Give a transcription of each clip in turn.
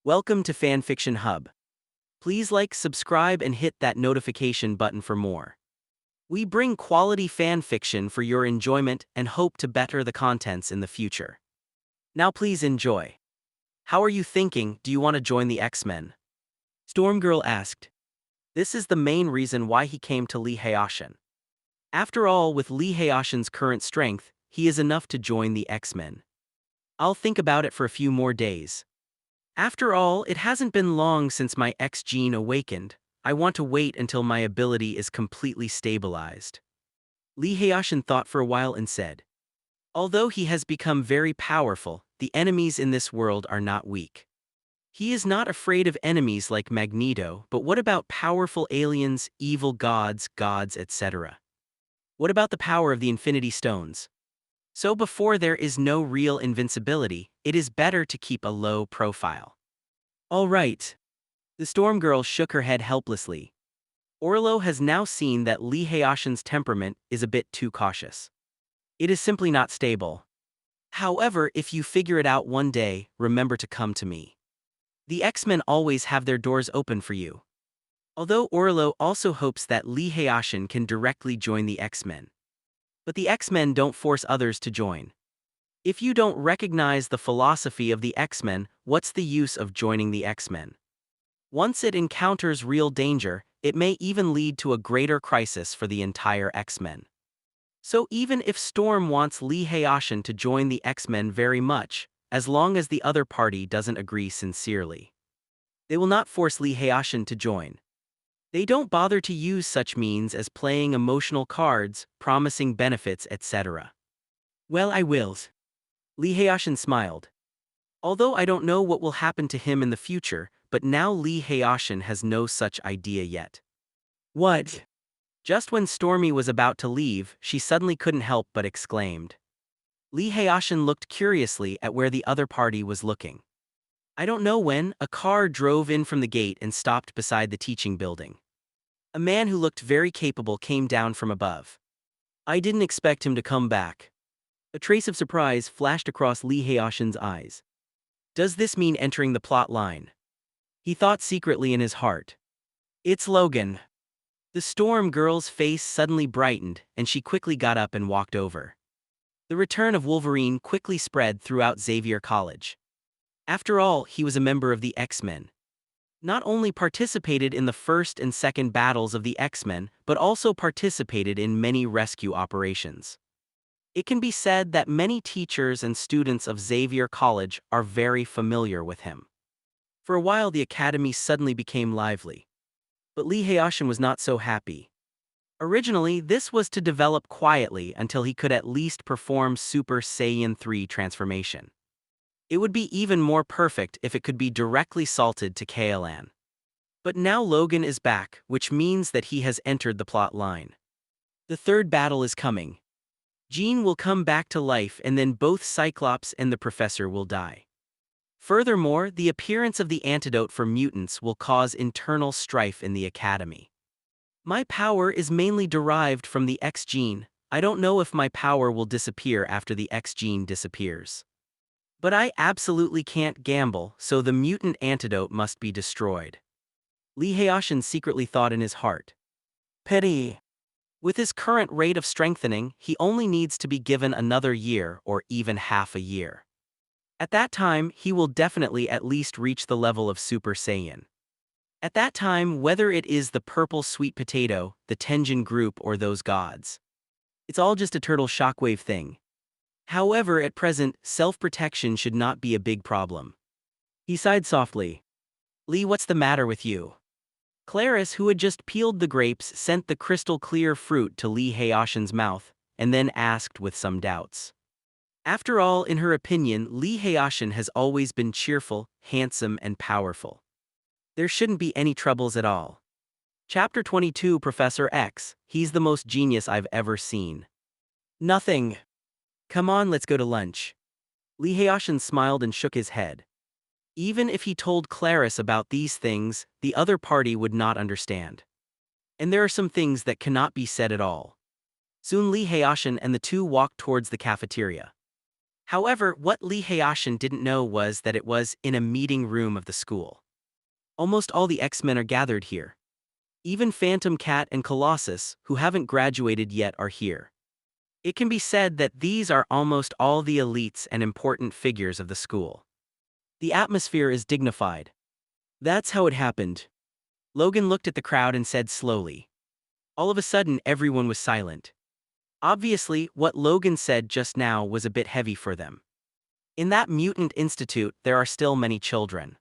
Welcome to Fanfiction Hub. Please like, subscribe, and hit that notification button for more. We bring quality fanfiction for your enjoyment and hope to better the contents in the future. Now please enjoy. How are you thinking? Do you want to join the X-Men? Stormgirl asked. This is the main reason why he came to Lee Hayashin. After all, with Lee Hayashin's current strength, he is enough to join the X-Men. I'll think about it for a few more days. After all, it hasn't been long since my X gene awakened. I want to wait until my ability is completely stabilized. Lee Hayashin thought for a while and said, although he has become very powerful, the enemies in this world are not weak. He is not afraid of enemies like Magneto, but what about powerful aliens, evil gods, etc.? What about the power of the Infinity Stones? So before there is no real invincibility, it is better to keep a low profile. All right. The Stormgirl shook her head helplessly. Orlo has now seen that Lee Hayashin's temperament is a bit too cautious. It is simply not stable. However, if you figure it out one day, remember to come to me. The X-Men always have their doors open for you. Although Orlo also hopes that Lee Hayashin can directly join the X-Men. But the X-Men don't force others to join. If you don't recognize the philosophy of the X-Men, what's the use of joining the X-Men? Once it encounters real danger, it may even lead to a greater crisis for the entire X-Men. So even if Storm wants Lee Hayashin to join the X-Men very much, as long as the other party doesn't agree sincerely, they will not force Lee Hayashin to join. They don't bother to use such means as playing emotional cards, promising benefits, etc. Well, I will. Lee Hayashin smiled. Although I don't know what will happen to him in the future, but now Lee Hayashin has no such idea yet. What? Just when Stormy was about to leave, she suddenly couldn't help but exclaimed. Lee Hayashin looked curiously at where the other party was looking. I don't know when, a car drove in from the gate and stopped beside the teaching building. A man who looked very capable came down from above. I didn't expect him to come back. A trace of surprise flashed across Lee Hayashin's eyes. Does this mean entering the plot line? He thought secretly in his heart. It's Logan. The Storm Girl's face suddenly brightened, and she quickly got up and walked over. The return of Wolverine quickly spread throughout Xavier College. After all, he was a member of the X-Men. Not only participated in the first and second battles of the X-Men, but also participated in many rescue operations. It can be said that many teachers and students of Xavier College are very familiar with him. For a while the academy suddenly became lively. But Lee Hayashin was not so happy. Originally, this was to develop quietly until he could at least perform Super Saiyan 3 transformation. It would be even more perfect if it could be directly salted to KLN. But now Logan is back, which means that he has entered the plot line. The third battle is coming. Jean will come back to life and then both Cyclops and the Professor will die. Furthermore, the appearance of the antidote for mutants will cause internal strife in the Academy. My power is mainly derived from the X gene. I don't know if my power will disappear after the X gene disappears. But I absolutely can't gamble, so the mutant antidote must be destroyed. Lee Hayashin secretly thought in his heart. Pity. With his current rate of strengthening, he only needs to be given another year or even half a year. At that time, he will definitely at least reach the level of Super Saiyan. At that time, whether it is the purple sweet potato, the Tenjin group, or those gods, it's all just a turtle shockwave thing. However, at present, self-protection should not be a big problem. He sighed softly. Lee, what's the matter with you? Clarice, who had just peeled the grapes, sent the crystal-clear fruit to Lee Hayashin's mouth, and then asked with some doubts. After all, in her opinion, Lee Hayashin has always been cheerful, handsome, and powerful. There shouldn't be any troubles at all. Chapter 22, Professor X, he's the most genius I've ever seen. Nothing. Come on, let's go to lunch. Lee Hayashin smiled and shook his head. Even if he told Clarice about these things, the other party would not understand. And there are some things that cannot be said at all. Soon Lee Hayashin and the two walked towards the cafeteria. However, what Lee Hayashin didn't know was that it was in a meeting room of the school. Almost all the X-Men are gathered here. Even Phantom Cat and Colossus, who haven't graduated yet, are here. It can be said that these are almost all the elites and important figures of the school. The atmosphere is dignified. That's how it happened. Logan looked at the crowd and said slowly. All of a sudden, everyone was silent. Obviously, what Logan said just now was a bit heavy for them. In that mutant institute, there are still many children.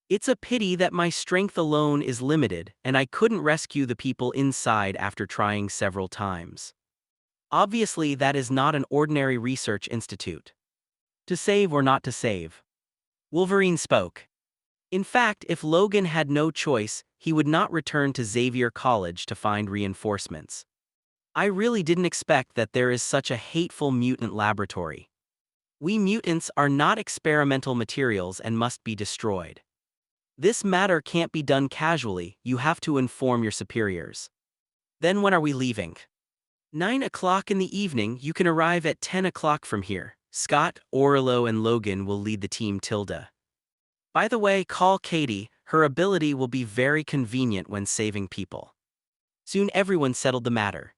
It's a pity that my strength alone is limited, and I couldn't rescue the people inside after trying several times. Obviously, that is not an ordinary research institute. To save or not to save? Wolverine spoke. In fact, if Logan had no choice, he would not return to Xavier College to find reinforcements. I really didn't expect that there is such a hateful mutant laboratory. We mutants are not experimental materials and must be destroyed. This matter can't be done casually, you have to inform your superiors. Then when are we leaving? 9 o'clock in the evening, you can arrive at 10 o'clock from here. Scott, Orlo and Logan will lead the team Tilda. By the way, call Katie, her ability will be very convenient when saving people. Soon everyone settled the matter.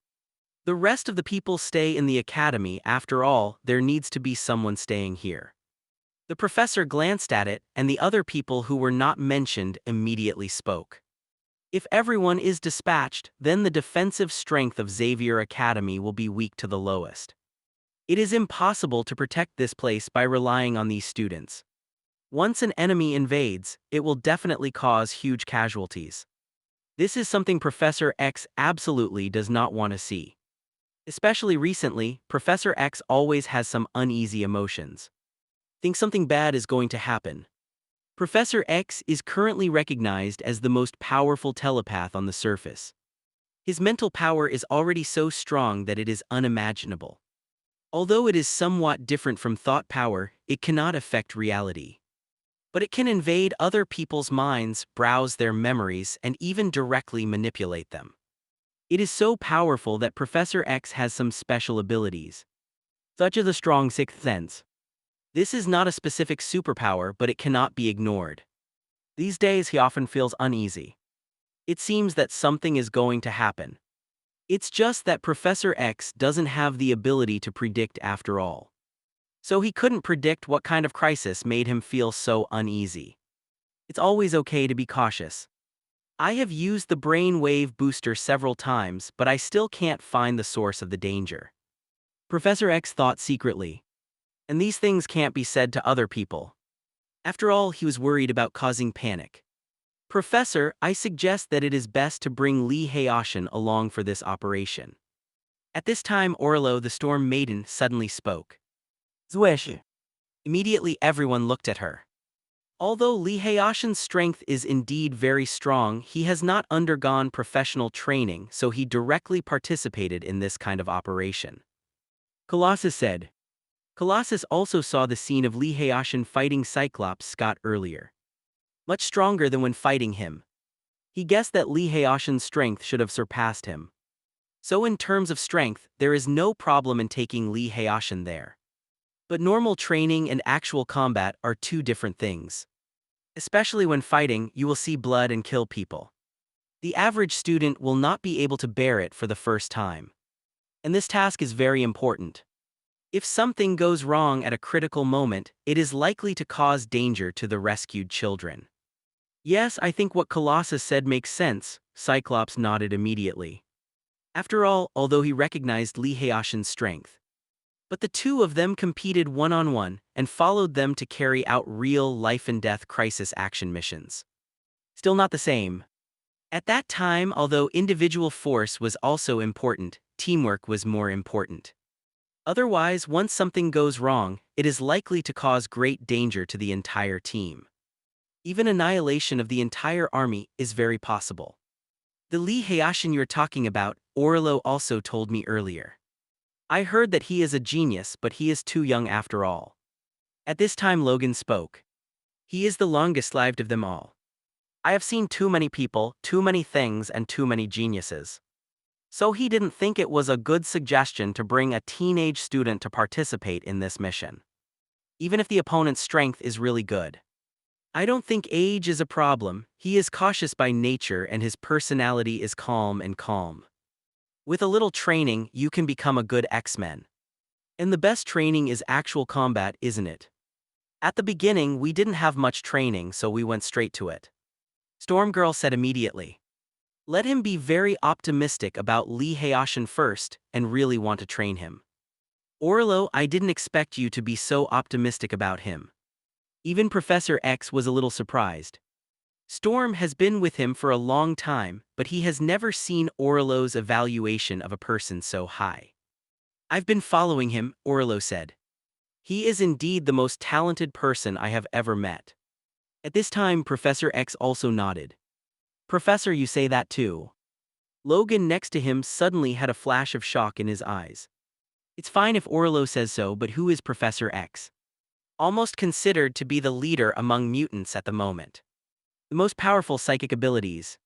The rest of the people stay in the academy, after all, there needs to be someone staying here. The professor glanced at it, and the other people who were not mentioned immediately spoke. If everyone is dispatched, then the defensive strength of Xavier Academy will be weak to the lowest. It is impossible to protect this place by relying on these students. Once an enemy invades, it will definitely cause huge casualties. This is something Professor X absolutely does not want to see. Especially recently, Professor X always has some uneasy emotions. Think something bad is going to happen. Professor X is currently recognized as the most powerful telepath on the surface. His mental power is already so strong that it is unimaginable. Although it is somewhat different from thought power, it cannot affect reality. But it can invade other people's minds, browse their memories, and even directly manipulate them. It is so powerful that Professor X has some special abilities. Such as a strong sixth sense. This is not a specific superpower, but it cannot be ignored. These days he often feels uneasy. It seems that something is going to happen. It's just that Professor X doesn't have the ability to predict after all. So he couldn't predict what kind of crisis made him feel so uneasy. It's always okay to be cautious. I have used the brainwave booster several times, but I still can't find the source of the danger. Professor X thought secretly. And these things can't be said to other people. After all, he was worried about causing panic. Professor, I suggest that it is best to bring Lee Hayashin along for this operation. At this time, Orlo, the Storm Maiden, suddenly spoke. Zwish. Immediately everyone looked at her. Although Lee Hayashin's strength is indeed very strong, he has not undergone professional training, so he directly participated in this kind of operation. Colossus said. Colossus also saw the scene of Lee Hayashin fighting Cyclops Scott earlier. Much stronger than when fighting him. He guessed that Lee Hayashin's strength should have surpassed him. So in terms of strength, there is no problem in taking Lee Hayashin there. But normal training and actual combat are two different things. Especially when fighting, you will see blood and kill people. The average student will not be able to bear it for the first time. And this task is very important. If something goes wrong at a critical moment, it is likely to cause danger to the rescued children. Yes, I think what Colossus said makes sense, Cyclops nodded immediately. After all, although he recognized Lee Hayashin's strength. But the two of them competed one-on-one and followed them to carry out real life-and-death crisis action missions. Still not the same. At that time, although individual force was also important, teamwork was more important. Otherwise, once something goes wrong, it is likely to cause great danger to the entire team. Even annihilation of the entire army is very possible. The Lee Hayashin you're talking about, Orlo also told me earlier. I heard that he is a genius, but he is too young after all. At this time Logan spoke. He is the longest-lived of them all. I have seen too many people, too many things, and too many geniuses. So he didn't think it was a good suggestion to bring a teenage student to participate in this mission. even if the opponent's strength is really good. I don't think age is a problem. He is cautious by nature and his personality is calm and calm. With a little training, you can become a good X-Men. And the best training is actual combat, isn't it? At the beginning, we didn't have much training, so we went straight to it. Stormgirl said immediately. Let him be very optimistic about Lee Hayashin first and really want to train him. Orlo, I didn't expect you to be so optimistic about him. Even Professor X was a little surprised. Storm has been with him for a long time, but he has never seen Orlo's evaluation of a person so high. I've been following him, Orlo said. He is indeed the most talented person I have ever met. At this time, Professor X also nodded. Professor, you say that too. Logan next to him suddenly had a flash of shock in his eyes. It's fine if Orlo says so, but who is Professor X? Almost considered to be the leader among mutants at the moment. The most powerful psychic abilities.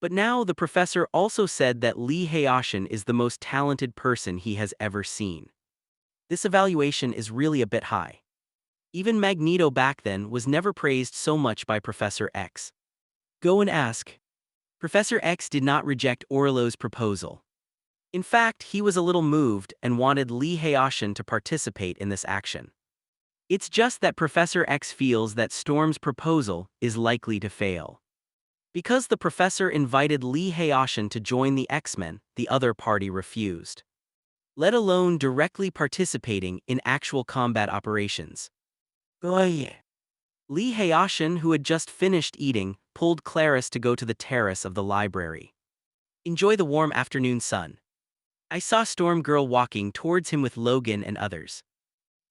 But now the professor also said that Lee Hayashin is the most talented person he has ever seen. This evaluation is really a bit high. Even Magneto back then was never praised so much by Professor X. Go and ask. Professor X did not reject Orlo's proposal. In fact, he was a little moved and wanted Lee Hayashin to participate in this action. It's just that Professor X feels that Storm's proposal is likely to fail. Because the professor invited Lee Hayashin to join the X-Men, the other party refused. Let alone directly participating in actual combat operations. Lee Hayashin, who had just finished eating, pulled Clarice to go to the terrace of the library. Enjoy the warm afternoon sun. I saw Stormgirl walking towards him with Logan and others.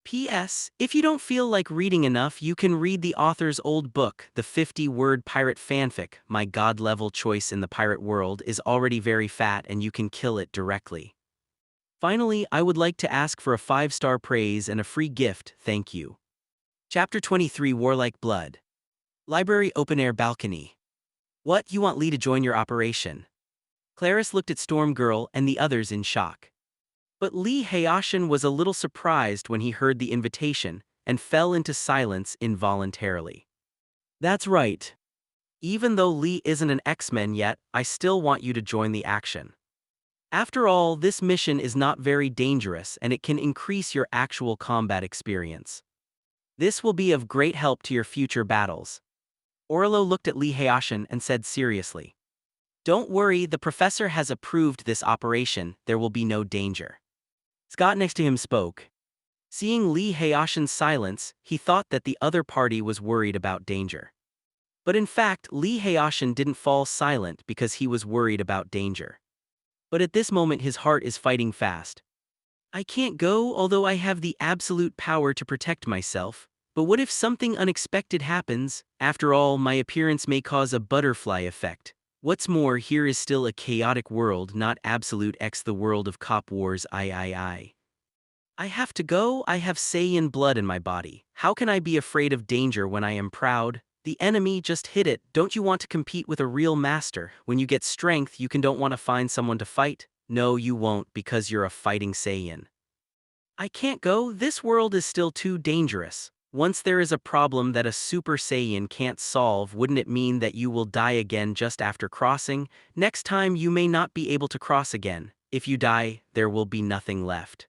P.S. If you don't feel like reading enough, you can read the author's old book, the 50-word pirate fanfic. My god-level choice in the pirate world is already very fat and you can kill it directly. Finally, I would like to ask for a 5-star praise and a free gift, thank you. Chapter 23 Warlike Blood. Library open-air balcony. What, you want Lee to join your operation? Clarice looked at Stormgirl and the others in shock. But Lee Hayashin was a little surprised when he heard the invitation and fell into silence involuntarily. That's right. Even though Lee isn't an X-Men yet, I still want you to join the action. After all, this mission is not very dangerous and it can increase your actual combat experience. This will be of great help to your future battles. Orlo looked at Lee Hayashin and said seriously. Don't worry, the professor has approved this operation, there will be no danger. Scott next to him spoke. Seeing Lee Hayashin's silence, he thought that the other party was worried about danger. But in fact, Lee Hayashin didn't fall silent because he was worried about danger. But at this moment his heart is fighting fast. I can't go, although I have the absolute power to protect myself. But what if something unexpected happens? After all, my appearance may cause a butterfly effect. What's more, here is still a chaotic world, not absolute X the world of cop wars. I have to go, I have Saiyan blood in my body. How can I be afraid of danger when I am proud? The enemy just hit it. Don't you want to compete with a real master? When you get strength, you don't want to find someone to fight? No, you won't, because you're a fighting Saiyan. I can't go, this world is still too dangerous. Once there is a problem that a Super Saiyan can't solve, wouldn't it mean that you will die again just after crossing? Next time you may not be able to cross again. If you die, there will be nothing left.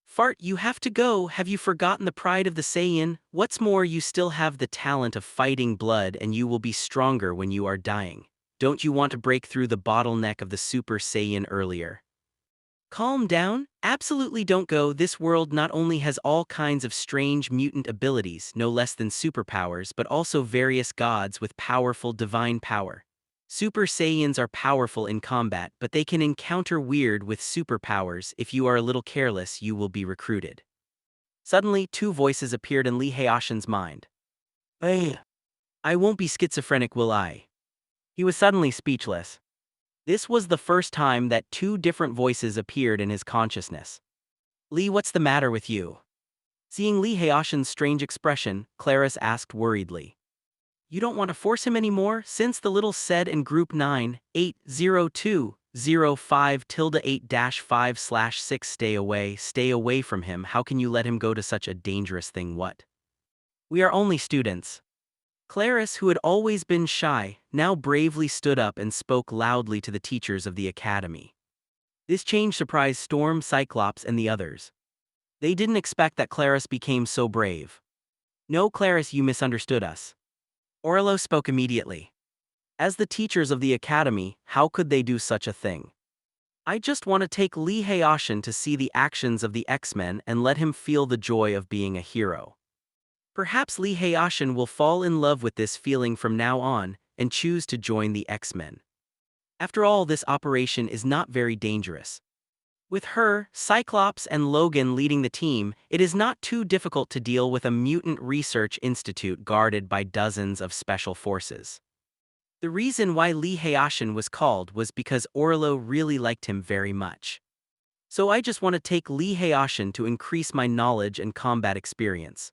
Fart, you have to go. Have you forgotten the pride of the Saiyan? What's more, you still have the talent of fighting blood and you will be stronger when you are dying. Don't you want to break through the bottleneck of the Super Saiyan earlier? Calm down, absolutely don't go. This world not only has all kinds of strange mutant abilities, no less than superpowers, but also various gods with powerful divine power. Super Saiyans are powerful in combat, but they can encounter weird with superpowers. If you are a little careless, you will be recruited. Suddenly, 2 voices appeared in Lee Hayashin's mind. Hey, I won't be schizophrenic, will I? He was suddenly speechless. This was the first time that 2 different voices appeared in his consciousness. Lee, what's the matter with you? Seeing Lee Hayashin's strange expression, Clarice asked worriedly. You don't want to force him anymore? Since the little said in Group 9802, 05-8-5/6. Stay away from him. How can you let him go to such a dangerous thing? What? We are only students. Claris, who had always been shy, now bravely stood up and spoke loudly to the teachers of the academy. This change surprised Storm, Cyclops, and the others. They didn't expect that Claris became so brave. No, Claris, you misunderstood us. Orlo spoke immediately. As the teachers of the academy, how could they do such a thing? I just want to take Lee Hayashin to see the actions of the X-Men and let him feel the joy of being a hero. Perhaps Lee Hayashin will fall in love with this feeling from now on and choose to join the X-Men. After all, this operation is not very dangerous. With her, Cyclops, and Logan leading the team, it is not too difficult to deal with a mutant research institute guarded by dozens of special forces. The reason why Lee Hayashin was called was because Orlo really liked him very much. So I just want to take Lee Hayashin to increase my knowledge and combat experience.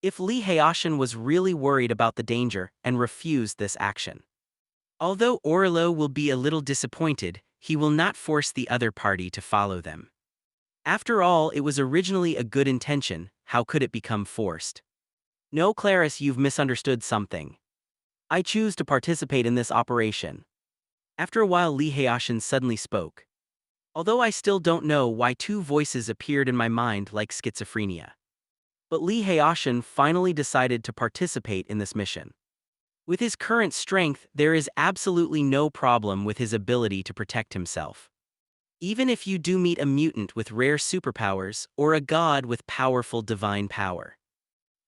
If Lee Hayashin was really worried about the danger and refused this action. Although Orlo will be a little disappointed, he will not force the other party to follow them. After all, it was originally a good intention. How could it become forced? No, Claris, you've misunderstood something. I choose to participate in this operation. After a while, Lee Hayashin suddenly spoke. Although I still don't know why two voices appeared in my mind like schizophrenia. But Lee Hayashin finally decided to participate in this mission. With his current strength, there is absolutely no problem with his ability to protect himself. Even if you do meet a mutant with rare superpowers or a god with powerful divine power.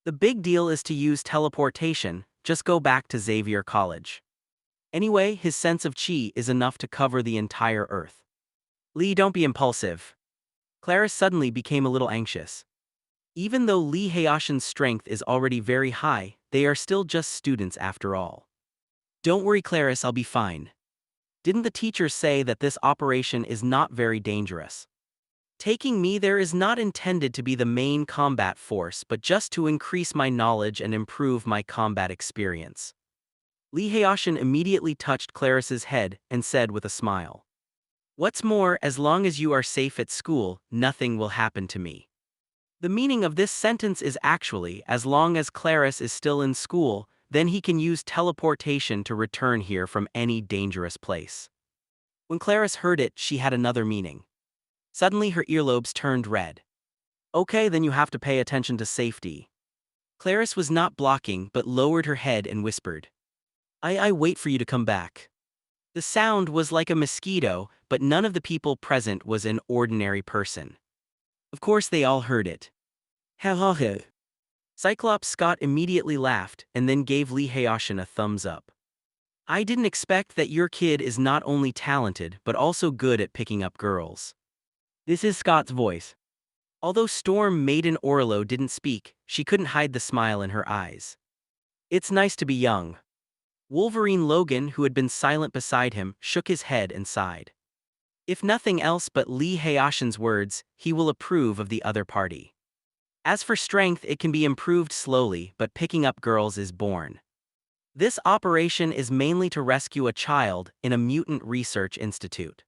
The big deal is to use teleportation. Just go back to Xavier College. Anyway, his sense of chi is enough to cover the entire Earth. Lee, don't be impulsive. Claris suddenly became a little anxious. Even though Lee Hayashin's strength is already very high, they are still just students after all. Don't worry, Claris, I'll be fine. Didn't the teachers say that this operation is not very dangerous? Taking me there is not intended to be the main combat force but just to increase my knowledge and improve my combat experience. Lee Hayashin immediately touched Claris's head and said with a smile. What's more, as long as you are safe at school, nothing will happen to me. The meaning of this sentence is actually, as long as Claris is still in school, then he can use teleportation to return here from any dangerous place. When Claris heard it, she had another meaning. Suddenly her earlobes turned red. Okay, then you have to pay attention to safety. Claris was not blocking but lowered her head and whispered. I wait for you to come back. The sound was like a mosquito, but none of the people present was an ordinary person. Of course they all heard it. Ha ha ha. Cyclops Scott immediately laughed and then gave Lee Hayashin a thumbs up. I didn't expect that your kid is not only talented but also good at picking up girls. This is Scott's voice. Although Storm Maiden Orlo didn't speak, she couldn't hide the smile in her eyes. It's nice to be young. Wolverine Logan, who had been silent beside him, shook his head and sighed. If nothing else but Lee Hayashin's words, he will approve of the other party. As for strength, it can be improved slowly, but picking up girls is born. This operation is mainly to rescue a child in a mutant research institute.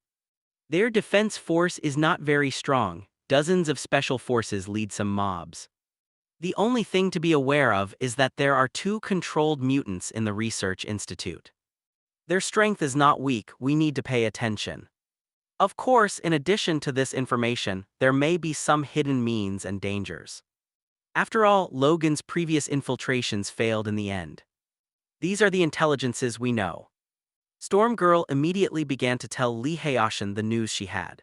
Their defense force is not very strong. Dozens of special forces lead some mobs. The only thing to be aware of is that there are two controlled mutants in the research institute. Their strength is not weak, we need to pay attention. Of course, in addition to this information, there may be some hidden means and dangers. After all, Logan's previous infiltrations failed in the end. These are the intelligences we know. Storm Girl immediately began to tell Lee Hayashin the news she had.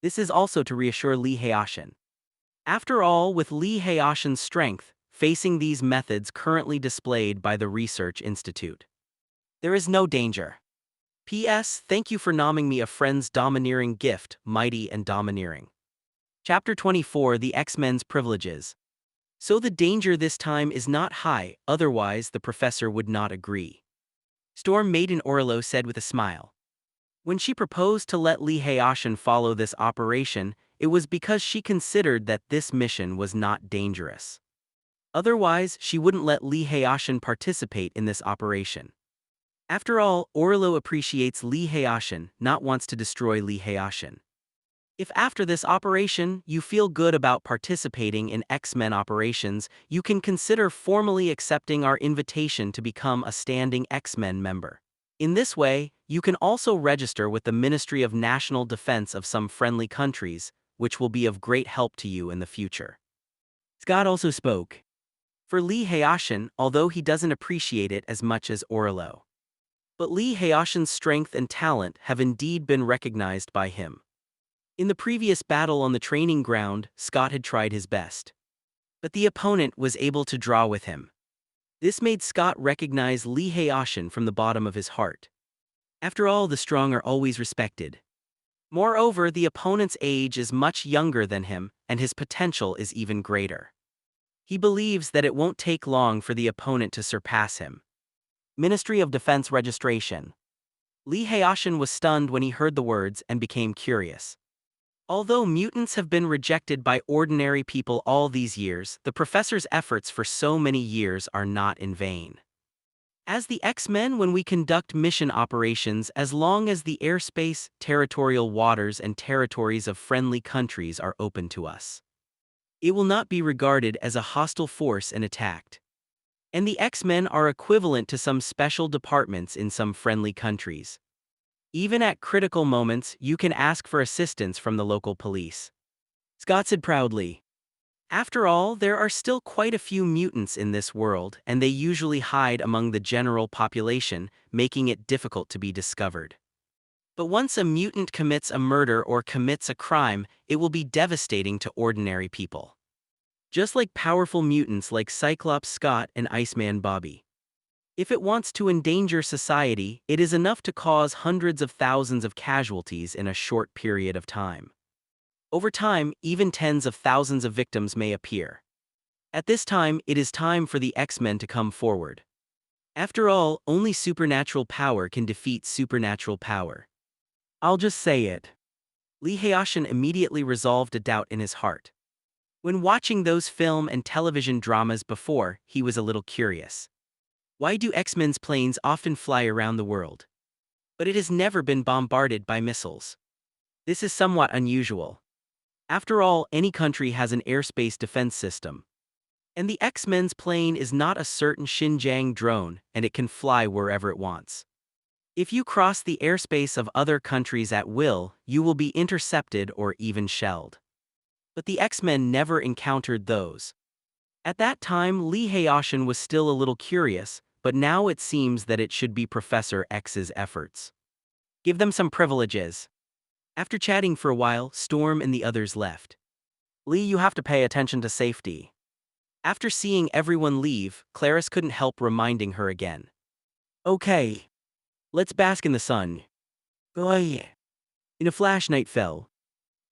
This is also to reassure Lee Hayashin. After all, with Lee Hayashin's strength, facing these methods currently displayed by the Research Institute, there is no danger. P.S. Thank you for nomming me a friend's domineering gift, mighty and domineering. Chapter 24, The X-Men's Privileges. So the danger this time is not high, otherwise the professor would not agree. Storm Maiden Orlo said with a smile. When she proposed to let Lee Hayashin follow this operation, it was because she considered that this mission was not dangerous. Otherwise, she wouldn't let Lee Hayashin participate in this operation. After all, Orlo appreciates Lee Hayashin, not wants to destroy Lee Hayashin. If after this operation you feel good about participating in X-Men operations, you can consider formally accepting our invitation to become a standing X-Men member. In this way, you can also register with the Ministry of National Defense of some friendly countries, which will be of great help to you in the future. Scott also spoke for Lee Hayashin, although he doesn't appreciate it as much as Orlo. But Lee Hayashin's strength and talent have indeed been recognized by him. In the previous battle on the training ground, Scott had tried his best. But the opponent was able to draw with him. This made Scott recognize Lee Hayashin from the bottom of his heart. After all, the strong are always respected. Moreover, the opponent's age is much younger than him, and his potential is even greater. He believes that it won't take long for the opponent to surpass him. Ministry of Defense registration. Lee Hayashin was stunned when he heard the words and became curious. Although mutants have been rejected by ordinary people all these years, the professor's efforts for so many years are not in vain. As the X-Men, when we conduct mission operations, as long as the airspace, territorial waters, and territories of friendly countries are open to us, it will not be regarded as a hostile force and attacked. And the X-Men are equivalent to some special departments in some friendly countries. Even at critical moments, you can ask for assistance from the local police. Scott said proudly. After all, there are still quite a few mutants in this world, and they usually hide among the general population, making it difficult to be discovered. But once a mutant commits a murder or commits a crime, it will be devastating to ordinary people. Just like powerful mutants like Cyclops Scott and Iceman Bobby. If it wants to endanger society, it is enough to cause hundreds of thousands of casualties in a short period of time. Over time, even tens of thousands of victims may appear. At this time, it is time for the X-Men to come forward. After all, only supernatural power can defeat supernatural power. I'll just say it. Lee Hayashin immediately resolved a doubt in his heart. When watching those film and television dramas before, he was a little curious. Why do X-Men's planes often fly around the world? But it has never been bombarded by missiles. This is somewhat unusual. After all, any country has an airspace defense system. And the X-Men's plane is not a certain Xinjiang drone, and it can fly wherever it wants. If you cross the airspace of other countries at will, you will be intercepted or even shelled. But the X-Men never encountered those. At that time, Lee Hayashin was still a little curious, but now it seems that it should be Professor X's efforts. Give them some privileges. After chatting for a while, Storm and the others left. Lee, you have to pay attention to safety. After seeing everyone leave, Clarice couldn't help reminding her again. Okay. Let's bask in the sun. Oy. In a flash, night fell.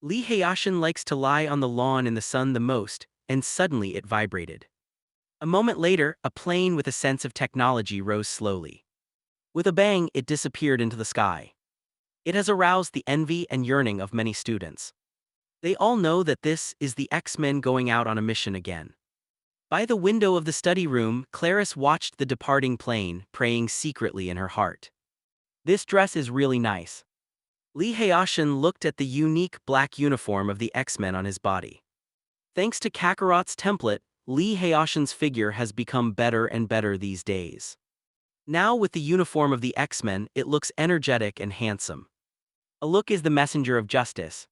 Lee Hayashin likes to lie on the lawn in the sun the most, and suddenly it vibrated. A moment later, a plane with a sense of technology rose slowly. With a bang, it disappeared into the sky. It has aroused the envy and yearning of many students. They all know that this is the X-Men going out on a mission again. By the window of the study room, Clarice watched the departing plane, praying secretly in her heart. This dress is really nice. Lee Hayashin looked at the unique black uniform of the X-Men on his body. Thanks to Kakarot's template, Lee Hayashin's figure has become better and better these days. Now with the uniform of the X-Men, it looks energetic and handsome. A look is the messenger of justice.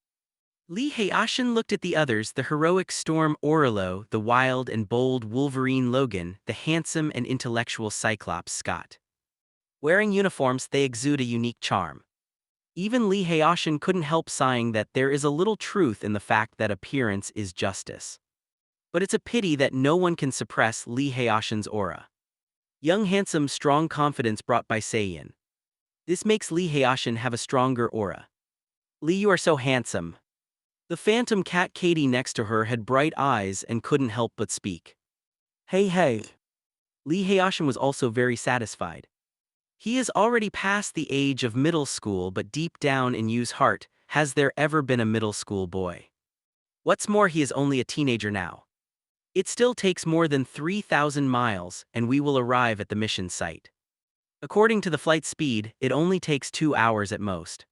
Lee Hayashin looked at the others, the heroic Storm Orlo, the wild and bold Wolverine Logan, the handsome and intellectual Cyclops Scott. Wearing uniforms, they exude a unique charm. Even Lee Hayashin couldn't help sighing that there is a little truth in the fact that appearance is justice. But it's a pity that no one can suppress Lee Hayashin's aura. Young, handsome, strong confidence brought by Saiyan. This makes Lee Hayashin have a stronger aura. Lee, you are so handsome. The phantom cat Katie next to her had bright eyes and couldn't help but speak. Hey. Lee Hayashin was also very satisfied. He is already past the age of middle school, but deep down in Yu's heart, has there ever been a middle school boy? What's more, he is only a teenager now. It still takes more than 3,000 miles, and we will arrive at the mission site. According to the flight speed, it only takes 2 hours at most.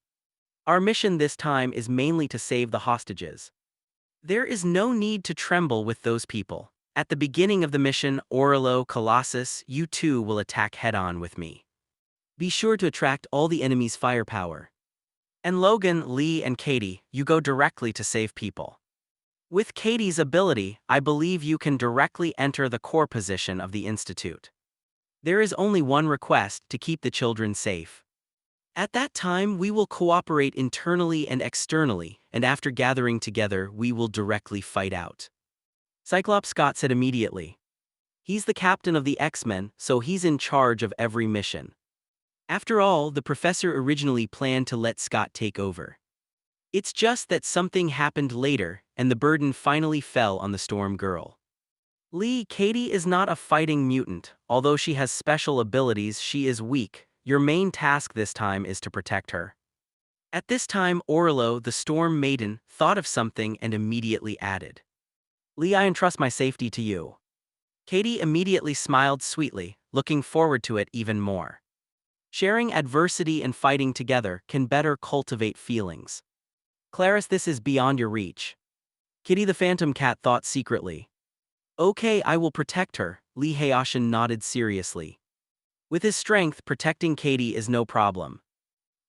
Our mission this time is mainly to save the hostages. There is no need to tremble with those people. At the beginning of the mission, Orlo, Colossus, you two will attack head-on with me. Be sure to attract all the enemy's firepower. And Logan, Lee, and Katie, you go directly to save people. With Katie's ability, I believe you can directly enter the core position of the Institute. There is only one request: to keep the children safe. At that time, we will cooperate internally and externally, and after gathering together, we will directly fight out. Cyclops Scott said immediately. He's the captain of the X-Men, so he's in charge of every mission. After all, the professor originally planned to let Scott take over. It's just that something happened later, and the burden finally fell on the Storm Girl. Lee, Katie is not a fighting mutant. Although she has special abilities, she is weak. Your main task this time is to protect her. At this time, Orlo, the Storm Maiden, thought of something and immediately added. Lee, I entrust my safety to you. Katie immediately smiled sweetly, looking forward to it even more. Sharing adversity and fighting together can better cultivate feelings. Clarice, this is beyond your reach. Kitty the Phantom Cat thought secretly. Okay, I will protect her. Lee Hayashin nodded seriously. With his strength, protecting Katie is no problem.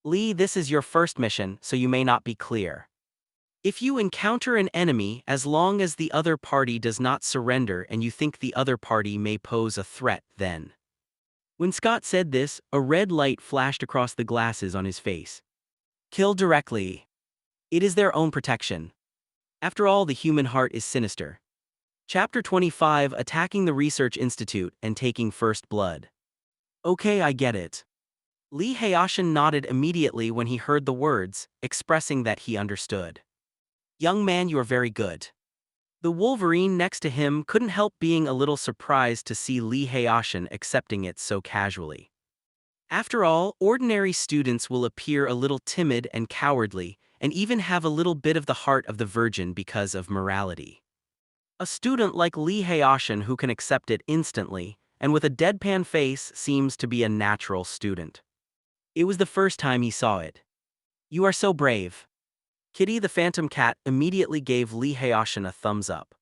Lee, this is your first mission, so you may not be clear. If you encounter an enemy, as long as the other party does not surrender and you think the other party may pose a threat, then. When Scott said this, a red light flashed across the glasses on his face. Kill directly. It is their own protection. After all, the human heart is sinister. Chapter 25: Attacking the Research Institute and Taking First Blood. Okay, I get it. Lee Hayashin nodded immediately when he heard the words, expressing that he understood. Young man, you are very good. The Wolverine next to him couldn't help being a little surprised to see Lee Hayashin accepting it so casually. After all, ordinary students will appear a little timid and cowardly, and even have a little bit of the heart of the Virgin because of morality. A student like Lee Hayashin who can accept it instantly, and with a deadpan face, seems to be a natural student. It was the first time he saw it. You are so brave. Kitty the Phantom Cat immediately gave Lee Hayashin a thumbs up.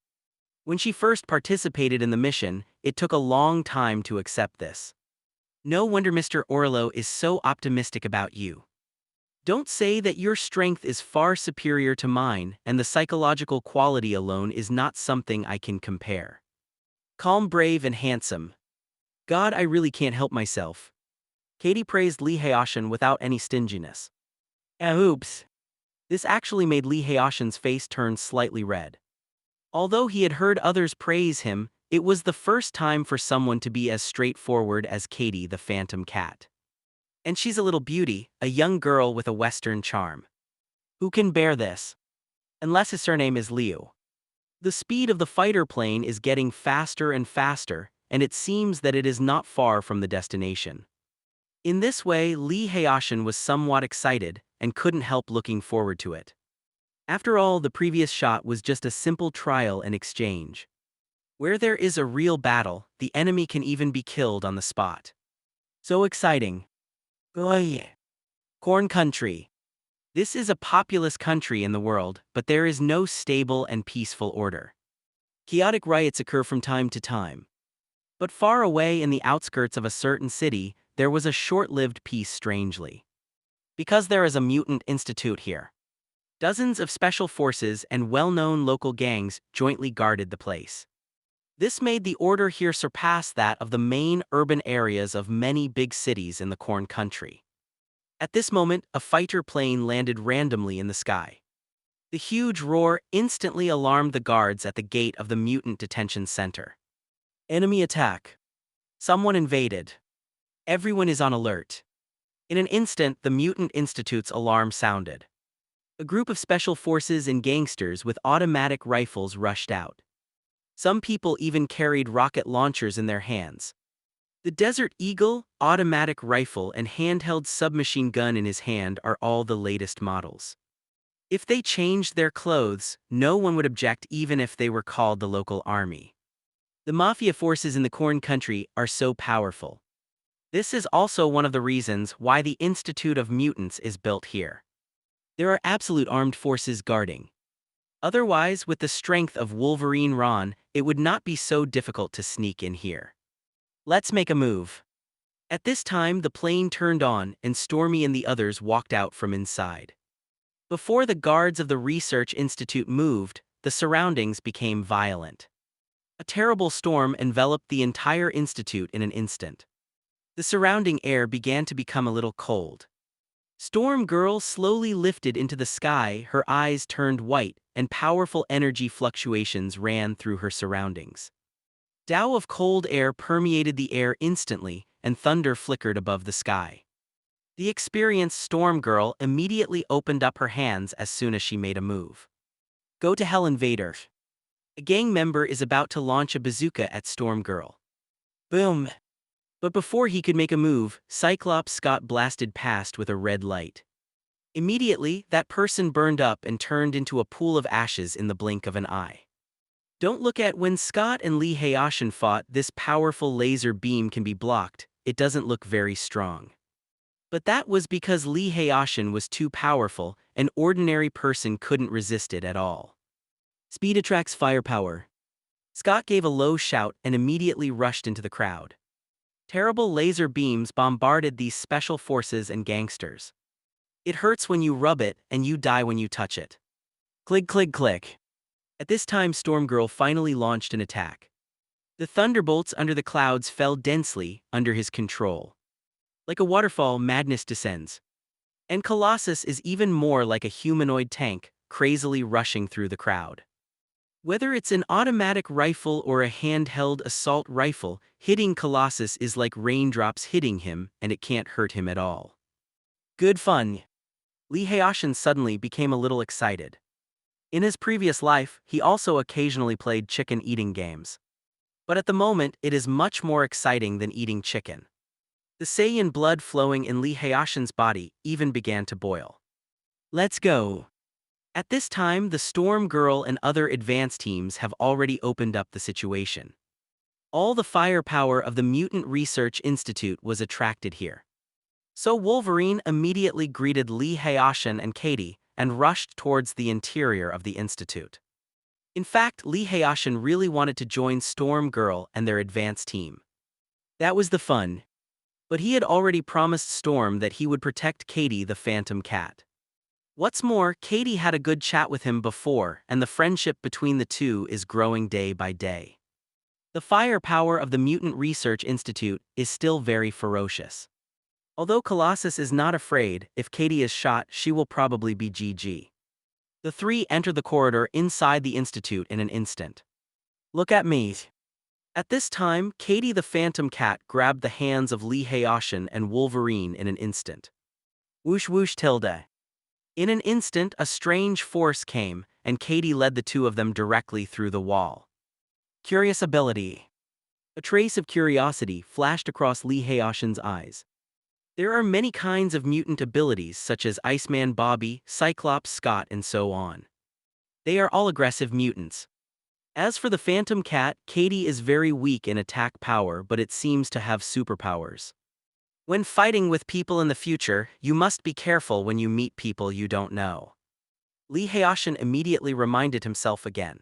When she first participated in the mission, it took a long time to accept this. No wonder Mr. Orlo is so optimistic about you. Don't say that your strength is far superior to mine, and the psychological quality alone is not something I can compare. Calm, brave, and handsome. God, I really can't help myself. Katie praised Lee Hayashin without any stinginess. Oops. This actually made Lee Hayashin's face turn slightly red. Although he had heard others praise him, it was the first time for someone to be as straightforward as Katie the Phantom Cat. And she's a little beauty, a young girl with a Western charm. Who can bear this? Unless his surname is Liu. The speed of the fighter plane is getting faster and faster, and it seems that it is not far from the destination. In this way, Lee Hayashin was somewhat excited, and couldn't help looking forward to it. After all, the previous shot was just a simple trial and exchange. Where there is a real battle, the enemy can even be killed on the spot. So exciting. Oh yeah. Corn Country. This is a populous country in the world, but there is no stable and peaceful order. Chaotic riots occur from time to time. But far away in the outskirts of a certain city, there was a short-lived peace strangely. Because there is a mutant institute here. Dozens of special forces and well-known local gangs jointly guarded the place. This made the order here surpass that of the main urban areas of many big cities in the Corn Country. At this moment, a fighter plane landed randomly in the sky. The huge roar instantly alarmed the guards at the gate of the mutant detention center. Enemy attack. Someone invaded. Everyone is on alert. In an instant, the Mutant Institute's alarm sounded. A group of special forces and gangsters with automatic rifles rushed out. Some people even carried rocket launchers in their hands. The Desert Eagle, automatic rifle, and handheld submachine gun in his hand are all the latest models. If they changed their clothes, no one would object even if they were called the local army. The mafia forces in the Corn Country are so powerful. This is also one of the reasons why the Institute of Mutants is built here. There are absolute armed forces guarding. Otherwise, with the strength of Wolverine Ron, it would not be so difficult to sneak in here. Let's make a move. At this time, the plane turned on, and Stormy and the others walked out from inside. Before the guards of the Research Institute moved, the surroundings became violent. A terrible storm enveloped the entire institute in an instant. The surrounding air began to become a little cold. Storm Girl slowly lifted into the sky, her eyes turned white, and powerful energy fluctuations ran through her surroundings. Dow of cold air permeated the air instantly, and thunder flickered above the sky. The experienced Storm Girl immediately opened up her hands as soon as she made a move. Go to hell, Invader. A gang member is about to launch a bazooka at Storm Girl. Boom! But before he could make a move, Cyclops Scott blasted past with a red light. Immediately, that person burned up and turned into a pool of ashes in the blink of an eye. Don't look at when Scott and Lee Hayashin fought, this powerful laser beam can be blocked, it doesn't look very strong. But that was because Lee Hayashin was too powerful, an ordinary person couldn't resist it at all. Speed attracts firepower. Scott gave a low shout and immediately rushed into the crowd. Terrible laser beams bombarded these special forces and gangsters. It hurts when you rub it, and you die when you touch it. Click, click, click. At this time, Stormgirl finally launched an attack. The thunderbolts under the clouds fell densely under his control. Like a waterfall, madness descends. And Colossus is even more like a humanoid tank, crazily rushing through the crowd. Whether it's an automatic rifle or a handheld assault rifle, hitting Colossus is like raindrops hitting him, and it can't hurt him at all. Good fun. Lee Hayashin suddenly became a little excited. In his previous life, he also occasionally played chicken eating games. But at the moment, it is much more exciting than eating chicken. The Saiyan blood flowing in Lee Hayashin's body even began to boil. Let's go. At this time, the Storm Girl and other advance teams have already opened up the situation. All the firepower of the Mutant Research Institute was attracted here. So Wolverine immediately greeted Lee Hayashin and Katie and rushed towards the interior of the Institute. In fact, Lee Hayashin really wanted to join Storm Girl and their advance team. That was the fun. But he had already promised Storm that he would protect Katie the Phantom Cat. What's more, Katie had a good chat with him before, and the friendship between the two is growing day by day. The firepower of the Mutant Research Institute is still very ferocious. Although Colossus is not afraid, if Katie is shot, she will probably be GG. The three enter the corridor inside the Institute in an instant. Look at me. At this time, Katie the Phantom Cat grabbed the hands of Lee Hayashin and Wolverine in an instant. Whoosh whoosh tilde. In an instant, a strange force came, and Katie led the two of them directly through the wall. Curious ability. A trace of curiosity flashed across Lee Hayashin's eyes. There are many kinds of mutant abilities such as Iceman Bobby, Cyclops Scott, and so on. They are all aggressive mutants. As for the Phantom Cat, Katie is very weak in attack power, but it seems to have superpowers. When fighting with people in the future, you must be careful when you meet people you don't know. Lee Hayashin immediately reminded himself again.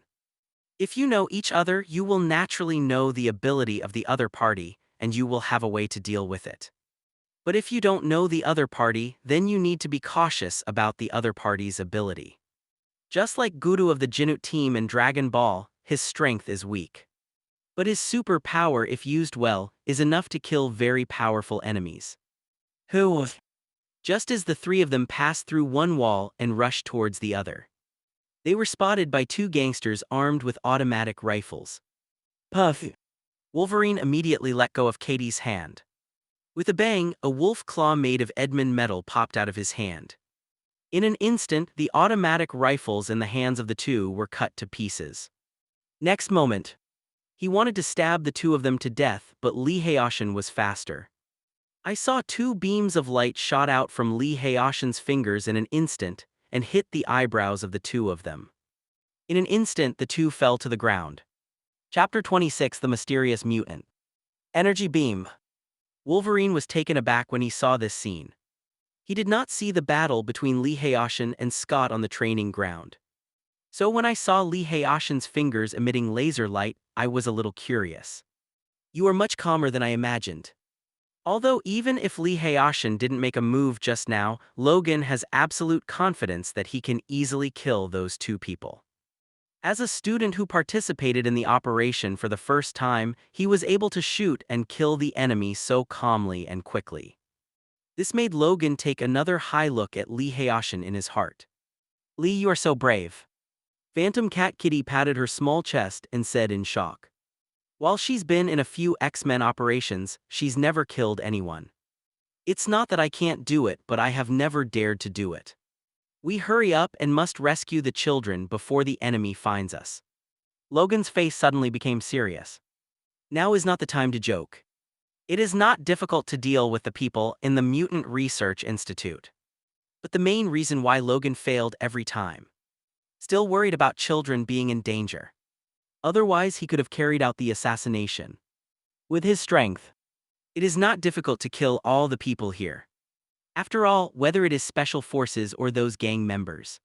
If you know each other, you will naturally know the ability of the other party, and you will have a way to deal with it. But if you don't know the other party, then you need to be cautious about the other party's ability. Just like Guru of the Jinut team in Dragon Ball, his strength is weak. But his super power, if used well, is enough to kill very powerful enemies. Who? Just as the three of them passed through one wall and rushed towards the other, they were spotted by two gangsters armed with automatic rifles. Puff! Wolverine immediately let go of Katie's hand. With a bang, a wolf claw made of Edmund metal popped out of his hand. In an instant, the automatic rifles in the hands of the two were cut to pieces. Next moment, he wanted to stab the two of them to death, but Lee Hayashin was faster. I saw two beams of light shot out from Lee Hayashin's fingers in an instant and hit the eyebrows of the two of them. In an instant, the two fell to the ground. Chapter 26: The Mysterious Mutant. Energy Beam. Wolverine was taken aback when he saw this scene. He did not see the battle between Lee Hayashin and Scott on the training ground. So when I saw Lee Hayashin's fingers emitting laser light, I was a little curious. You are much calmer than I imagined. Although even if Lee Hayashin didn't make a move just now, Logan has absolute confidence that he can easily kill those two people. As a student who participated in the operation for the first time, he was able to shoot and kill the enemy so calmly and quickly. This made Logan take another high look at Lee Hayashin in his heart. Lee, you are so brave. Phantom Cat Kitty patted her small chest and said in shock. While she's been in a few X-Men operations, she's never killed anyone. It's not that I can't do it, but I have never dared to do it. We hurry up and must rescue the children before the enemy finds us. Logan's face suddenly became serious. Now is not the time to joke. It is not difficult to deal with the people in the Mutant Research Institute. But the main reason why Logan failed every time. Still worried about children being in danger. Otherwise, he could have carried out the assassination. With his strength, it is not difficult to kill all the people here. After all, whether it is special forces or those gang members.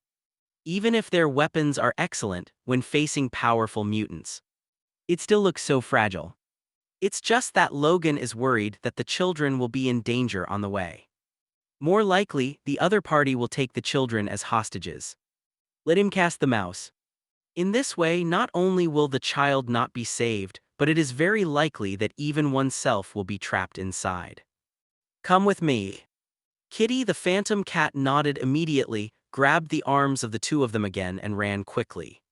Even if their weapons are excellent when facing powerful mutants, it still looks so fragile. It's just that Logan is worried that the children will be in danger on the way. More likely, the other party will take the children as hostages. Let him cast the mouse. In this way, not only will the child not be saved, but it is very likely that even oneself will be trapped inside. Come with me. Kitty the Phantom Cat nodded immediately, grabbed the arms of the two of them again and ran quickly.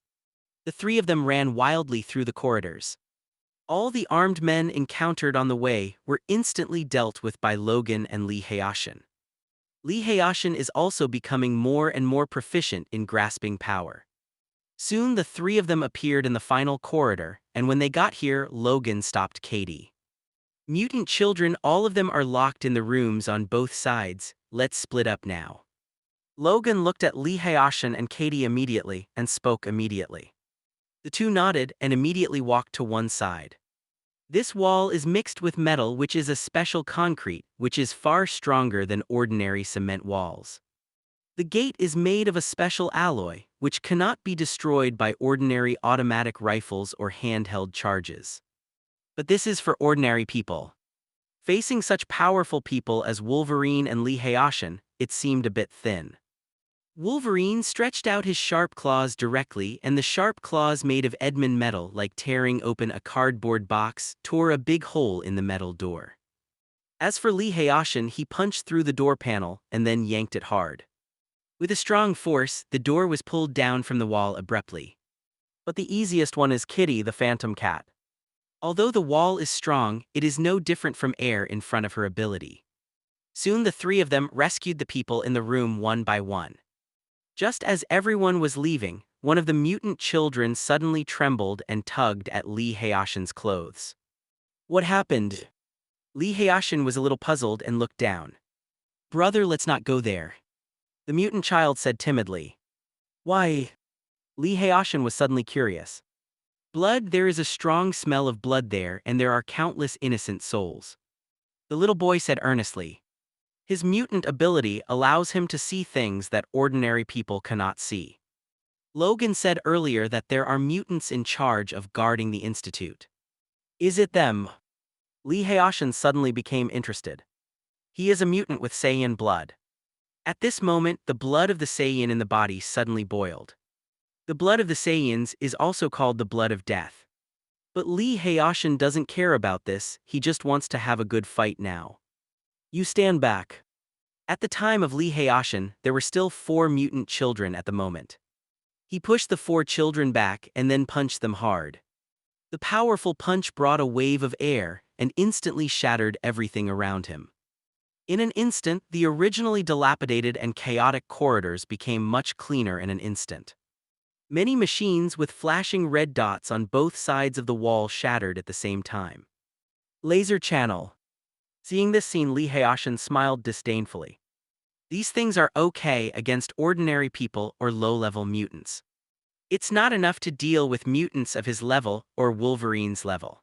The three of them ran wildly through the corridors. All the armed men encountered on the way were instantly dealt with by Logan and Lee Hayashin. Lee Hayashin is also becoming more and more proficient in grasping power. Soon the three of them appeared in the final corridor, and when they got here, Logan stopped Katie. Mutant children, all of them are locked in the rooms on both sides. Let's split up now. Logan looked at Lee Hayashin and Katie immediately and spoke immediately. The two nodded and immediately walked to one side. This wall is mixed with metal, which is a special concrete, which is far stronger than ordinary cement walls. The gate is made of a special alloy, which cannot be destroyed by ordinary automatic rifles or handheld charges. But this is for ordinary people. Facing such powerful people as Wolverine and Lee Hayashin, it seemed a bit thin. Wolverine stretched out his sharp claws directly, and the sharp claws made of Edmund metal, like tearing open a cardboard box, tore a big hole in the metal door. As for Lee Hayashin, he punched through the door panel and then yanked it hard. With a strong force, the door was pulled down from the wall abruptly. But the easiest one is Kitty the Phantom Cat. Although the wall is strong, it is no different from air in front of her ability. Soon the three of them rescued the people in the room one by one. Just as everyone was leaving, one of the mutant children suddenly trembled and tugged at Lee Hayashin's clothes. What happened? Lee Hayashin was a little puzzled and looked down. Brother, let's not go there. The mutant child said timidly. Why? Lee Hayashin was suddenly curious. Blood, there is a strong smell of blood there, and there are countless innocent souls. The little boy said earnestly. His mutant ability allows him to see things that ordinary people cannot see. Logan said earlier that there are mutants in charge of guarding the Institute. Is it them? Lee Hayashin suddenly became interested. He is a mutant with Saiyan blood. At this moment, the blood of the Saiyan in the body suddenly boiled. The blood of the Saiyans is also called the blood of death. But Lee Hayashin doesn't care about this, he just wants to have a good fight now. You stand back. At the time of Lee Hayashin, there were still 4 mutant children at the moment. He pushed the 4 children back and then punched them hard. The powerful punch brought a wave of air and instantly shattered everything around him. In an instant, the originally dilapidated and chaotic corridors became much cleaner in an instant. Many machines with flashing red dots on both sides of the wall shattered at the same time. Laser channel. Seeing this scene, Lee Hayashin smiled disdainfully. These things are okay against ordinary people or low-level mutants. It's not enough to deal with mutants of his level or Wolverine's level.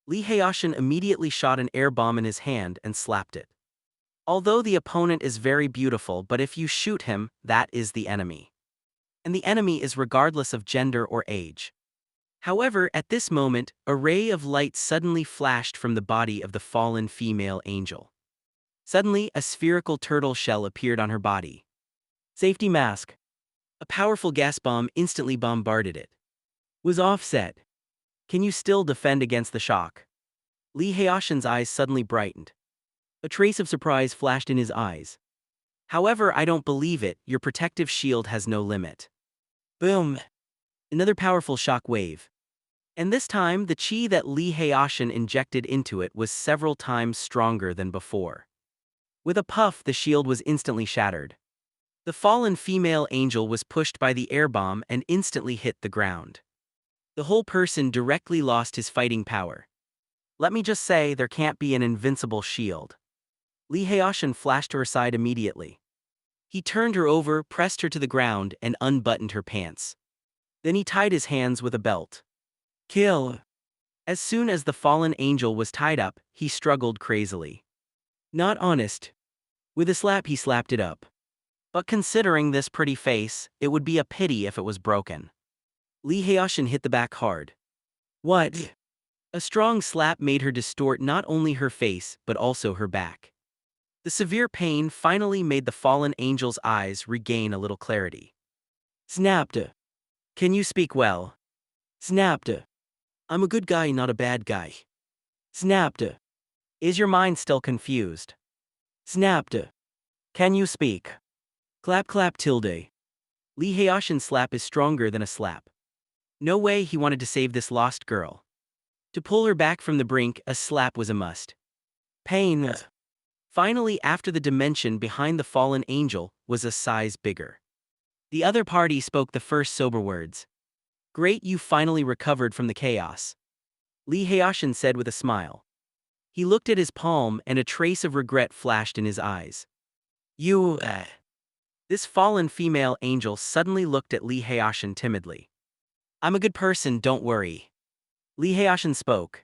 Lee Haoshin immediately shot an air bomb in his hand and slapped it. Although the opponent is very beautiful, but if you shoot him, that is the enemy. And the enemy is regardless of gender or age. However, at this moment, a ray of light suddenly flashed from the body of the fallen female angel. Suddenly, a spherical turtle shell appeared on her body. Safety mask. A powerful gas bomb instantly bombarded it. Was offset. Can you still defend against the shock? Lee Haoshin's eyes suddenly brightened. A trace of surprise flashed in his eyes. However, I don't believe it, your protective shield has no limit. Boom! Another powerful shock wave. And this time, the chi that Lee Haoshin injected into it was several times stronger than before. With a puff, the shield was instantly shattered. The fallen female angel was pushed by the air bomb and instantly hit the ground. The whole person directly lost his fighting power. Let me just say, there can't be an invincible shield. Lee Haoshin flashed to her side immediately. He turned her over, pressed her to the ground, and unbuttoned her pants. Then he tied his hands with a belt. Kill! As soon as the fallen angel was tied up, he struggled crazily. Not honest. With a slap he slapped it up. But considering this pretty face, it would be a pity if it was broken. Lee Haoshin hit the back hard. What? A strong slap made her distort not only her face but also her back. The severe pain finally made the fallen angel's eyes regain a little clarity. Snapped. Can you speak well? Snapped. I'm a good guy, not a bad guy. Snapped. Is your mind still confused? Snapped. Can you speak? Clap clap tilde. Lee Haoshin's slap is stronger than a slap. No way he wanted to save this lost girl. To pull her back from the brink, a slap was a must. Pain. Finally, after the dimension behind the fallen angel was a size bigger. The other party spoke the first sober words. Great, you finally recovered from the chaos. Lee Haoshin said with a smile. He looked at his palm and a trace of regret flashed in his eyes. This fallen female angel suddenly looked at Lee Haoshin timidly. I'm a good person, don't worry. Lee Haoshin spoke.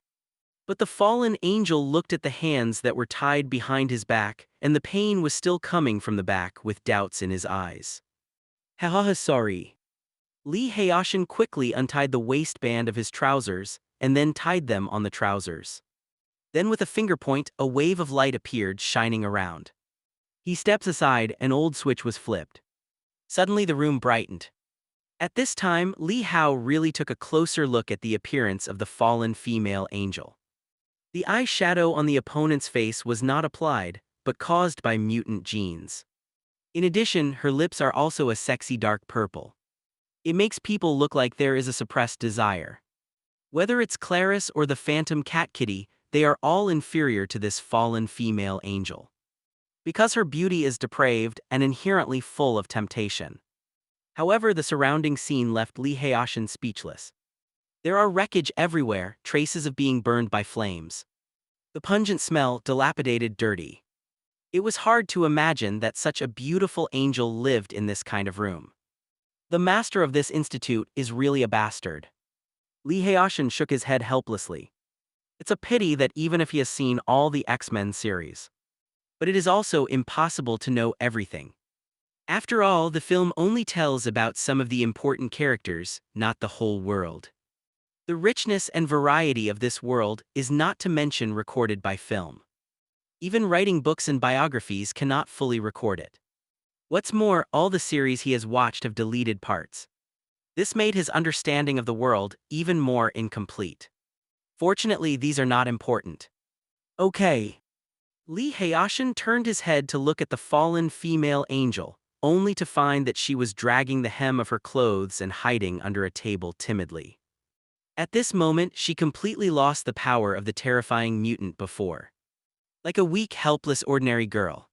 But the fallen angel looked at the hands that were tied behind his back, and the pain was still coming from the back with doubts in his eyes. Hahaha, sorry. Lee Haoshin quickly untied the waistband of his trousers, and then tied them on the trousers. Then with a finger point, a wave of light appeared shining around. He steps aside, an old switch was flipped. Suddenly the room brightened. At this time, Lee Hao really took a closer look at the appearance of the fallen female angel. The eyeshadow on the opponent's face was not applied, but caused by mutant genes. In addition, her lips are also a sexy dark purple. It makes people look like there is a suppressed desire. Whether it's Clarice or the phantom cat kitty, they are all inferior to this fallen female angel. Because her beauty is depraved and inherently full of temptation. However, the surrounding scene left Lee Haoshin speechless. There are wreckage everywhere, traces of being burned by flames. The pungent smell, dilapidated, dirty. It was hard to imagine that such a beautiful angel lived in this kind of room. The master of this institute is really a bastard. Lee Haoshin shook his head helplessly. It's a pity that even if he has seen all the X-Men series. But it is also impossible to know everything. After all, the film only tells about some of the important characters, not the whole world. The richness and variety of this world is not to mention recorded by film. Even writing books and biographies cannot fully record it. What's more, all the series he has watched have deleted parts. This made his understanding of the world even more incomplete. Fortunately, these are not important. Okay. Lee Haoshin turned his head to look at the fallen female angel, only to find that she was dragging the hem of her clothes and hiding under a table timidly. At this moment, she completely lost the power of the terrifying mutant before. Like a weak, helpless, ordinary girl.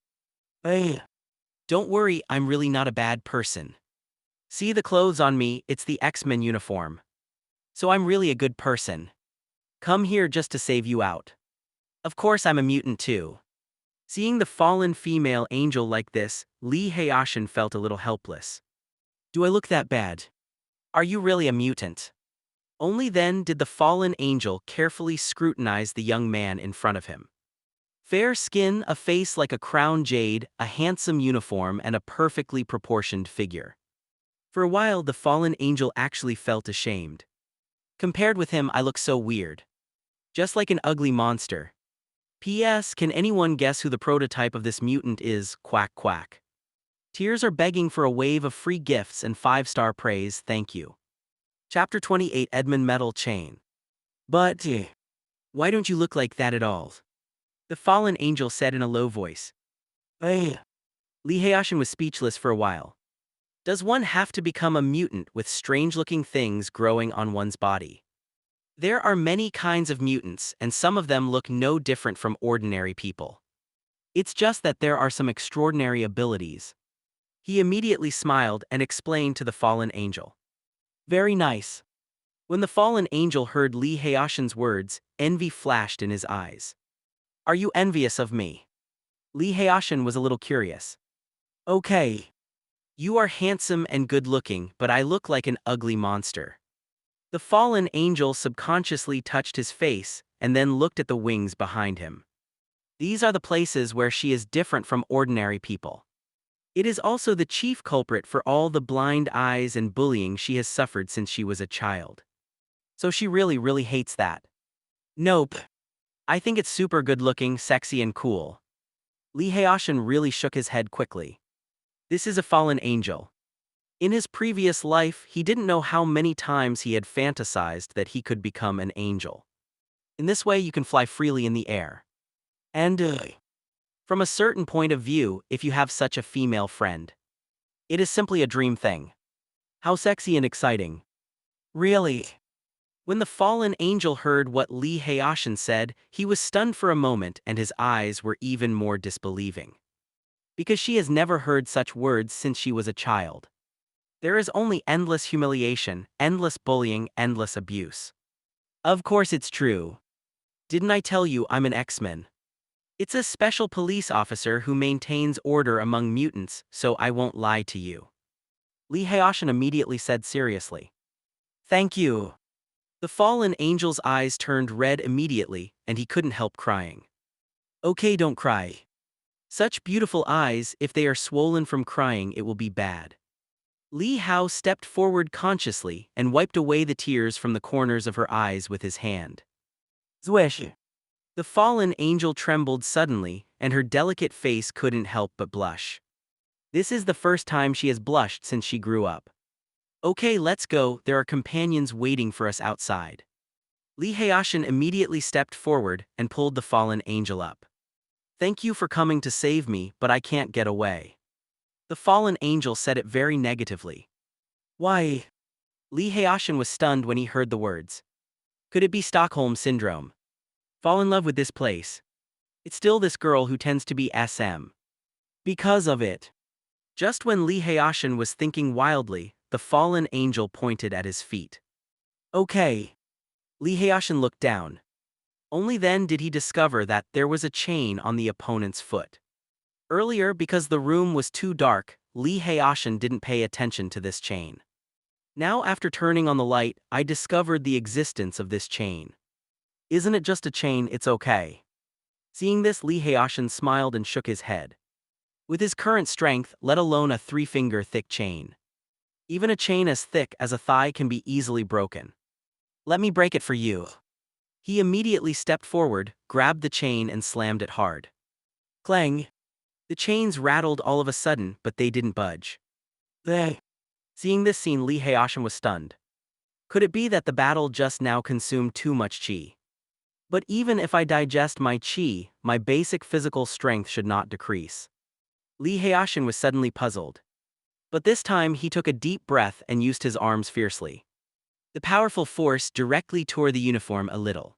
Hey. Don't worry, I'm really not a bad person. See the clothes on me, it's the X-Men uniform. So I'm really a good person. Come here just to save you out. Of course I'm a mutant too. Seeing the fallen female angel like this, Lee Haoshin felt a little helpless. Do I look that bad? Are you really a mutant? Only then did the fallen angel carefully scrutinize the young man in front of him. Fair skin, a face like a crown jade, a handsome uniform, and a perfectly proportioned figure. For a while, the fallen angel actually felt ashamed. Compared with him, I look so weird. Just like an ugly monster. P.S. Can anyone guess who the prototype of this mutant is? Quack quack. Tears are begging for a wave of free gifts and 5-star praise, thank you. Chapter 28 Edmund Metal Chain. But, why don't you look like that at all? The fallen angel said in a low voice. Lee Hayashin was speechless for a while. Does one have to become a mutant with strange-looking things growing on one's body? There are many kinds of mutants, and some of them look no different from ordinary people. It's just that there are some extraordinary abilities. He immediately smiled and explained to the fallen angel. Very nice. When the fallen angel heard Lee Hayashin's words, envy flashed in his eyes. Are you envious of me? Lee Hayashin was a little curious. Okay. You are handsome and good-looking, but I look like an ugly monster. The fallen angel subconsciously touched his face and then looked at the wings behind him. These are the places where she is different from ordinary people. It is also the chief culprit for all the blind eyes and bullying she has suffered since she was a child. So she really hates that. Nope. I think it's super good-looking, sexy, and cool. Lee Hayashin really shook his head quickly. This is a fallen angel. In his previous life, he didn't know how many times he had fantasized that he could become an angel. In this way, you can fly freely in the air. And, from a certain point of view, if you have such a female friend, it is simply a dream thing. How sexy and exciting. Really? When the fallen angel heard what Lee Hayashin said, he was stunned for a moment and his eyes were even more disbelieving. Because she has never heard such words since she was a child. There is only endless humiliation, endless bullying, endless abuse. Of course it's true. Didn't I tell you I'm an X-Men? It's a special police officer who maintains order among mutants, so I won't lie to you. Lee Hayashin immediately said seriously. Thank you. The fallen angel's eyes turned red immediately, and he couldn't help crying. Okay, don't cry. Such beautiful eyes, if they are swollen from crying, it will be bad. Li Hao stepped forward consciously and wiped away the tears from the corners of her eyes with his hand. Zwish. The fallen angel trembled suddenly, and her delicate face couldn't help but blush. This is the first time she has blushed since she grew up. Okay, let's go, there are companions waiting for us outside. Lee Hayashin immediately stepped forward and pulled the fallen angel up. Thank you for coming to save me, but I can't get away. The fallen angel said it very negatively. Why? Lee Hayashin was stunned when he heard the words. Could it be Stockholm Syndrome? Fall in love with this place. It's still this girl who tends to be SM. Because of it. Just when Lee Hayashin was thinking wildly, the fallen angel pointed at his feet. Okay. Lee Hayashin looked down. Only then did he discover that there was a chain on the opponent's foot. Earlier, because the room was too dark, Lee Hayashin didn't pay attention to this chain. Now, after turning on the light, I discovered the existence of this chain. Isn't it just a chain? It's okay. Seeing this, Lee Hayashin smiled and shook his head. With his current strength, let alone a 3-finger thick chain. Even a chain as thick as a thigh can be easily broken. Let me break it for you. He immediately stepped forward, grabbed the chain and slammed it hard. Clang! The chains rattled all of a sudden, but they didn't budge. Seeing this scene, Lee Hayashin was stunned. Could it be that the battle just now consumed too much chi? But even if I digest my chi, my basic physical strength should not decrease. Lee Hayashin was suddenly puzzled. But this time he took a deep breath and used his arms fiercely. The powerful force directly tore the uniform a little.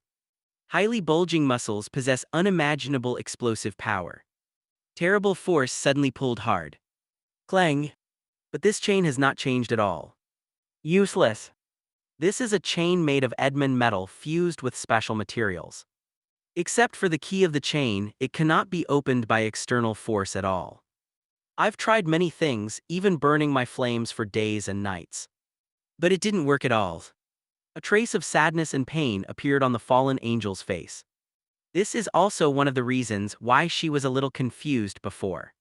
Highly bulging muscles possess unimaginable explosive power. Terrible force suddenly pulled hard. Clang! But this chain has not changed at all. Useless. This is a chain made of Edmund metal fused with special materials. Except for the key of the chain, it cannot be opened by external force at all. I've tried many things, even burning my flames for days and nights. But it didn't work at all. A trace of sadness and pain appeared on the fallen angel's face. This is also one of the reasons why she was a little confused before.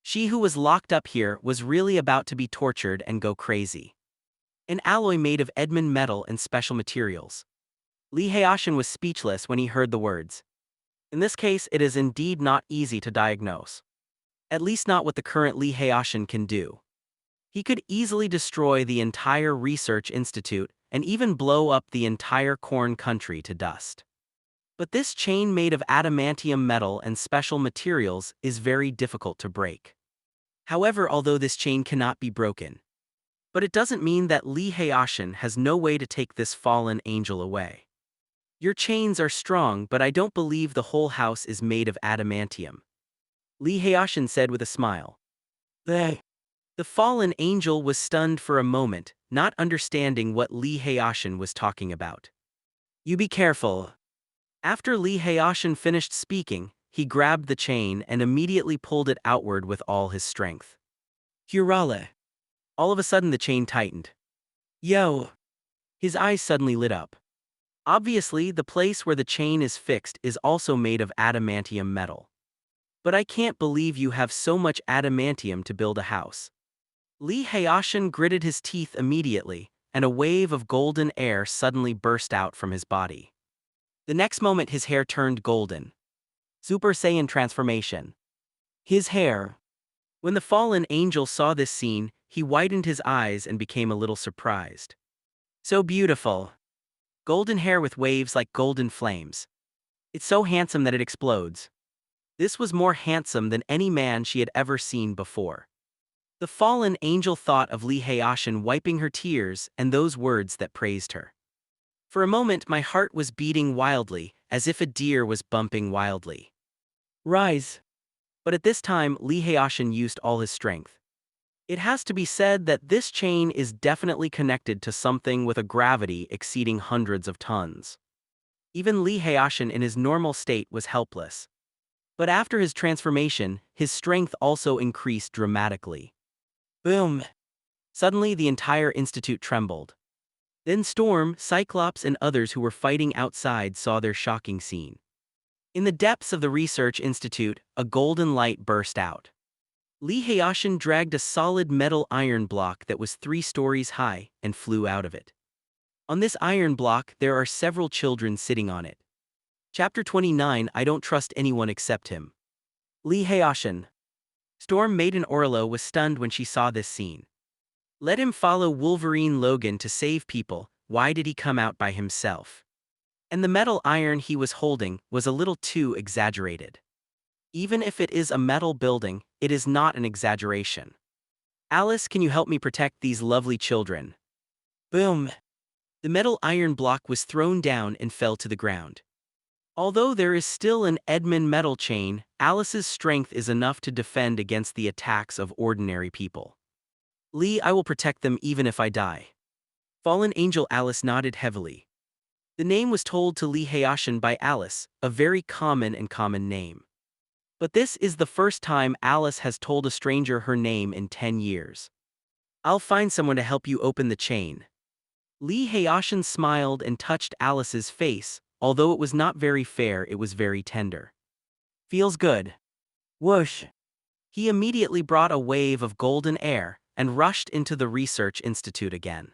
She who was locked up here was really about to be tortured and go crazy. An alloy made of Edmund metal and special materials. Lee Haoshin was speechless when he heard the words. In this case, it is indeed not easy to diagnose. At least not what the current Lee Haoshin can do. He could easily destroy the entire research institute and even blow up the entire corn country to dust. But this chain made of adamantium metal and special materials is very difficult to break. However, although this chain cannot be broken, but it doesn't mean that Lee Haoshin has no way to take this fallen angel away. Your chains are strong, but I don't believe the whole house is made of adamantium, Lee Haoshin said with a smile. The fallen angel was stunned for a moment, not understanding what Lee Haoshin was talking about. You be careful. After Lee Haoshin finished speaking, he grabbed the chain and immediately pulled it outward with all his strength. Hurale. All of a sudden the chain tightened. Yo! His eyes suddenly lit up. Obviously, the place where the chain is fixed is also made of adamantium metal. But I can't believe you have so much adamantium to build a house. Lee Haoshin gritted his teeth immediately, and a wave of golden air suddenly burst out from his body. The next moment his hair turned golden. Super Saiyan transformation. His hair. When the fallen angel saw this scene, he widened his eyes and became a little surprised. So beautiful. Golden hair with waves like golden flames. It's so handsome that it explodes. This was more handsome than any man she had ever seen before. The fallen angel thought of Lee Haoshin wiping her tears and those words that praised her. For a moment my heart was beating wildly, as if a deer was bumping wildly. Rise! But at this time Lee Haoshin used all his strength. It has to be said that this chain is definitely connected to something with a gravity exceeding hundreds of tons. Even Lee Haoshin in his normal state was helpless. But after his transformation, his strength also increased dramatically. Boom! Suddenly the entire institute trembled. Then Storm, Cyclops and others who were fighting outside saw their shocking scene. In the depths of the research institute, a golden light burst out. Lee Haoshin dragged a solid metal iron block that was 3 stories high and flew out of it. On this iron block there are several children sitting on it. Chapter 29. I don't trust anyone except him. Lee Haoshin. Storm Maiden Orlo was stunned when she saw this scene. Let him follow Wolverine Logan to save people, why did he come out by himself? And the metal iron he was holding was a little too exaggerated. Even if it is a metal building, it is not an exaggeration. Alice, can you help me protect these lovely children? Boom! The metal iron block was thrown down and fell to the ground. Although there is still an Edmund metal chain, Alice's strength is enough to defend against the attacks of ordinary people. Lee, I will protect them even if I die. Fallen Angel Alice nodded heavily. The name was told to Lee Haoshin by Alice, a very common name. But this is the first time Alice has told a stranger her name in 10 years. I'll find someone to help you open the chain. Lee Haoshin smiled and touched Alice's face, although it was not very fair, it was very tender. Feels good. Whoosh! He immediately brought a wave of golden air and rushed into the research institute again.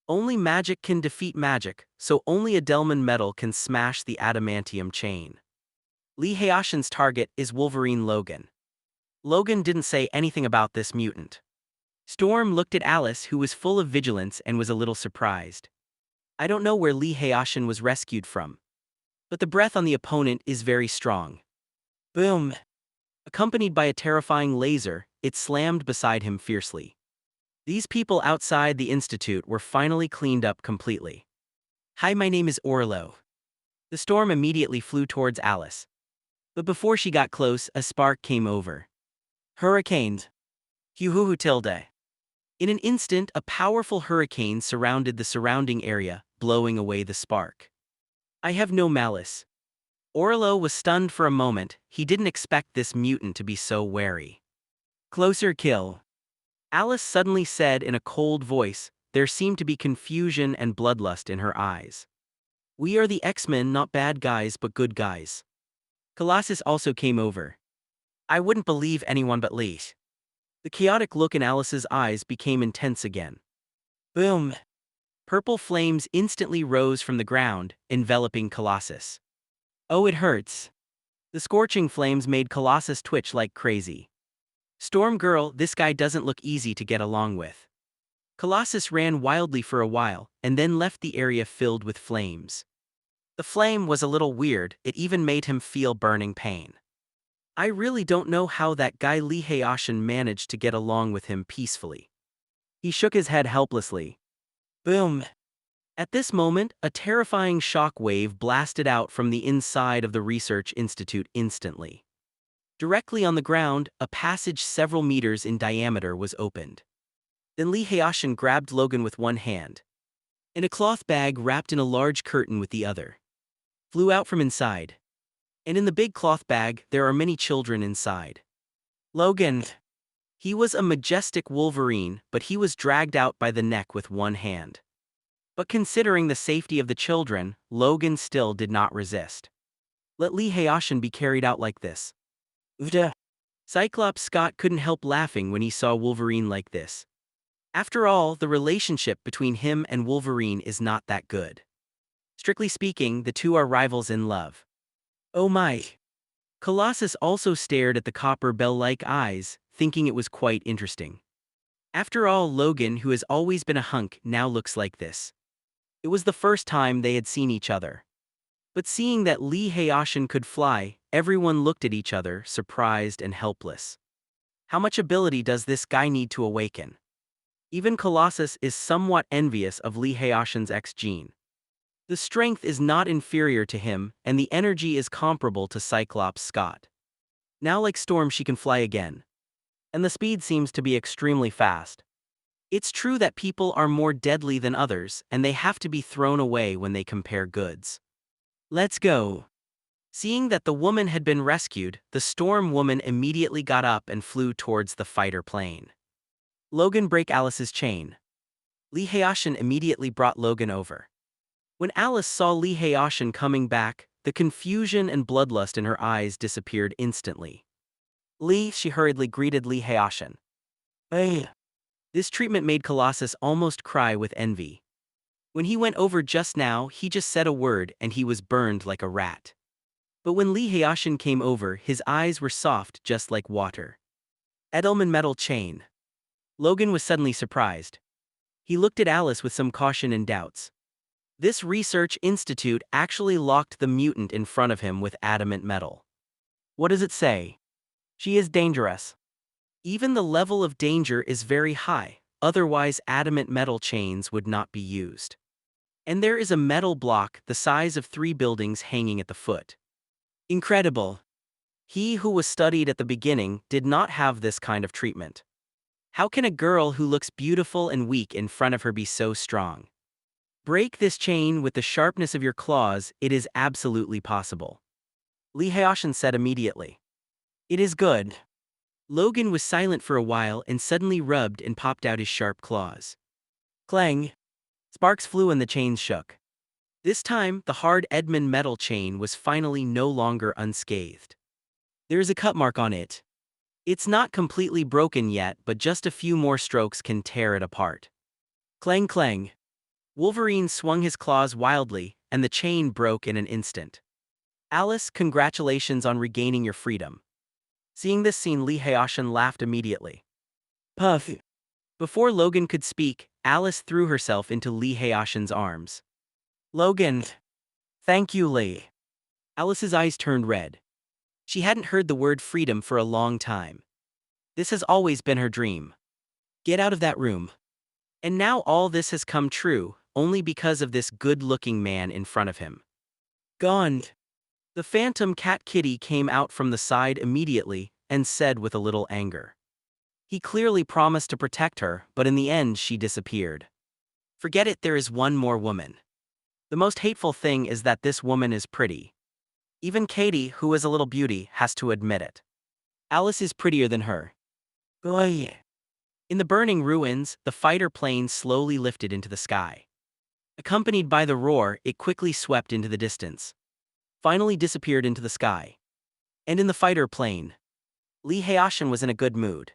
Only magic can defeat magic, so only a Delman metal can smash the adamantium chain. Lee Haoshin's target is Wolverine Logan. Logan didn't say anything about this mutant. Storm looked at Alice, who was full of vigilance and was a little surprised. I don't know where Lee Haoshin was rescued from, but the breath on the opponent is very strong. Boom! Accompanied by a terrifying laser, it slammed beside him fiercely. These people outside the institute were finally cleaned up completely. Hi, my name is Orlo. The storm immediately flew towards Alice. But before she got close, a spark came over. Hurricanes. Huhuhu tilde. In an instant, a powerful hurricane surrounded the surrounding area, blowing away the spark. I have no malice. Orlo was stunned for a moment, he didn't expect this mutant to be so wary. Closer kill. Alice suddenly said in a cold voice, there seemed to be confusion and bloodlust in her eyes. "We are the X-Men, not bad guys but good guys." Colossus also came over. "I wouldn't believe anyone but Lee." The chaotic look in Alice's eyes became intense again. Boom! Purple flames instantly rose from the ground, enveloping Colossus. "Oh, it hurts." The scorching flames made Colossus twitch like crazy. "Storm Girl, this guy doesn't look easy to get along with." Colossus ran wildly for a while, and then left the area filled with flames. The flame was a little weird, it even made him feel burning pain. "I really don't know how that guy Lee Hayashin managed to get along with him peacefully." He shook his head helplessly. Boom! At this moment, a terrifying shock wave blasted out from the inside of the research institute instantly. Directly on the ground, a passage several meters in diameter was opened. Then Lee Hayashin grabbed Logan with one hand, and a cloth bag wrapped in a large curtain with the other flew out from inside. And in the big cloth bag, there are many children inside. Logan. He was a majestic Wolverine, but he was dragged out by the neck with one hand. But considering the safety of the children, Logan still did not resist. Let Lee Hayashin be carried out like this. Vda. Cyclops Scott couldn't help laughing when he saw Wolverine like this. After all, the relationship between him and Wolverine is not that good. Strictly speaking, the two are rivals in love. Oh my. Colossus also stared at the copper bell-like eyes, thinking it was quite interesting. After all, Logan, who has always been a hunk, now looks like this. It was the first time they had seen each other. But seeing that Lee Hayashin could fly, everyone looked at each other, surprised and helpless. How much ability does this guy need to awaken? Even Colossus is somewhat envious of Lee Hayashin's X-gene. The strength is not inferior to him, and the energy is comparable to Cyclops Scott. Now like Storm she can fly again. And the speed seems to be extremely fast. It's true that people are more deadly than others, and they have to be thrown away when they compare goods. Let's go. Seeing that the woman had been rescued, the Storm woman immediately got up and flew towards the fighter plane. Logan, break Alice's chain. Lee Hayashin immediately brought Logan over. When Alice saw Lee Hayashin coming back, the confusion and bloodlust in her eyes disappeared instantly. "Lee," she hurriedly greeted Lee Hayashin. "Hey." This treatment made Colossus almost cry with envy. When he went over just now, he just said a word and he was burned like a rat. But when Lee Hayashin came over, his eyes were soft just like water. "Edelman metal chain." Logan was suddenly surprised. He looked at Alice with some caution and doubts. This research institute actually locked the mutant in front of him with adamant metal. What does it say? She is dangerous. Even the level of danger is very high, otherwise adamant metal chains would not be used. And there is a metal block the size of 3 buildings hanging at the foot. Incredible. He who was studied at the beginning did not have this kind of treatment. How can a girl who looks beautiful and weak in front of her be so strong? Break this chain with the sharpness of your claws, it is absolutely possible. Lee Hayashin said immediately. It is good. Logan was silent for a while and suddenly rubbed and popped out his sharp claws. Clang! Sparks flew and the chains shook. This time, the hard Edmund metal chain was finally no longer unscathed. There is a cut mark on it. It's not completely broken yet, but just a few more strokes can tear it apart. Clang clang. Wolverine swung his claws wildly, and the chain broke in an instant. Alice, congratulations on regaining your freedom. Seeing this scene, Lee Hayashin laughed immediately. Puff. Before Logan could speak, Alice threw herself into Lee Hayashin's arms. Logan. Thank you, Lee. Alice's eyes turned red. She hadn't heard the word freedom for a long time. This has always been her dream. Get out of that room. And now all this has come true, only because of this good-looking man in front of him. Gone. The phantom cat Kitty came out from the side immediately and said with a little anger. He clearly promised to protect her, but in the end she disappeared. Forget it, there is one more woman. The most hateful thing is that this woman is pretty. Even Katie, who is a little beauty, has to admit it. Alice is prettier than her. Boy. In the burning ruins, the fighter plane slowly lifted into the sky. Accompanied by the roar, it quickly swept into the distance, finally disappeared into the sky. And in the fighter plane, Lee Haoshin was in a good mood.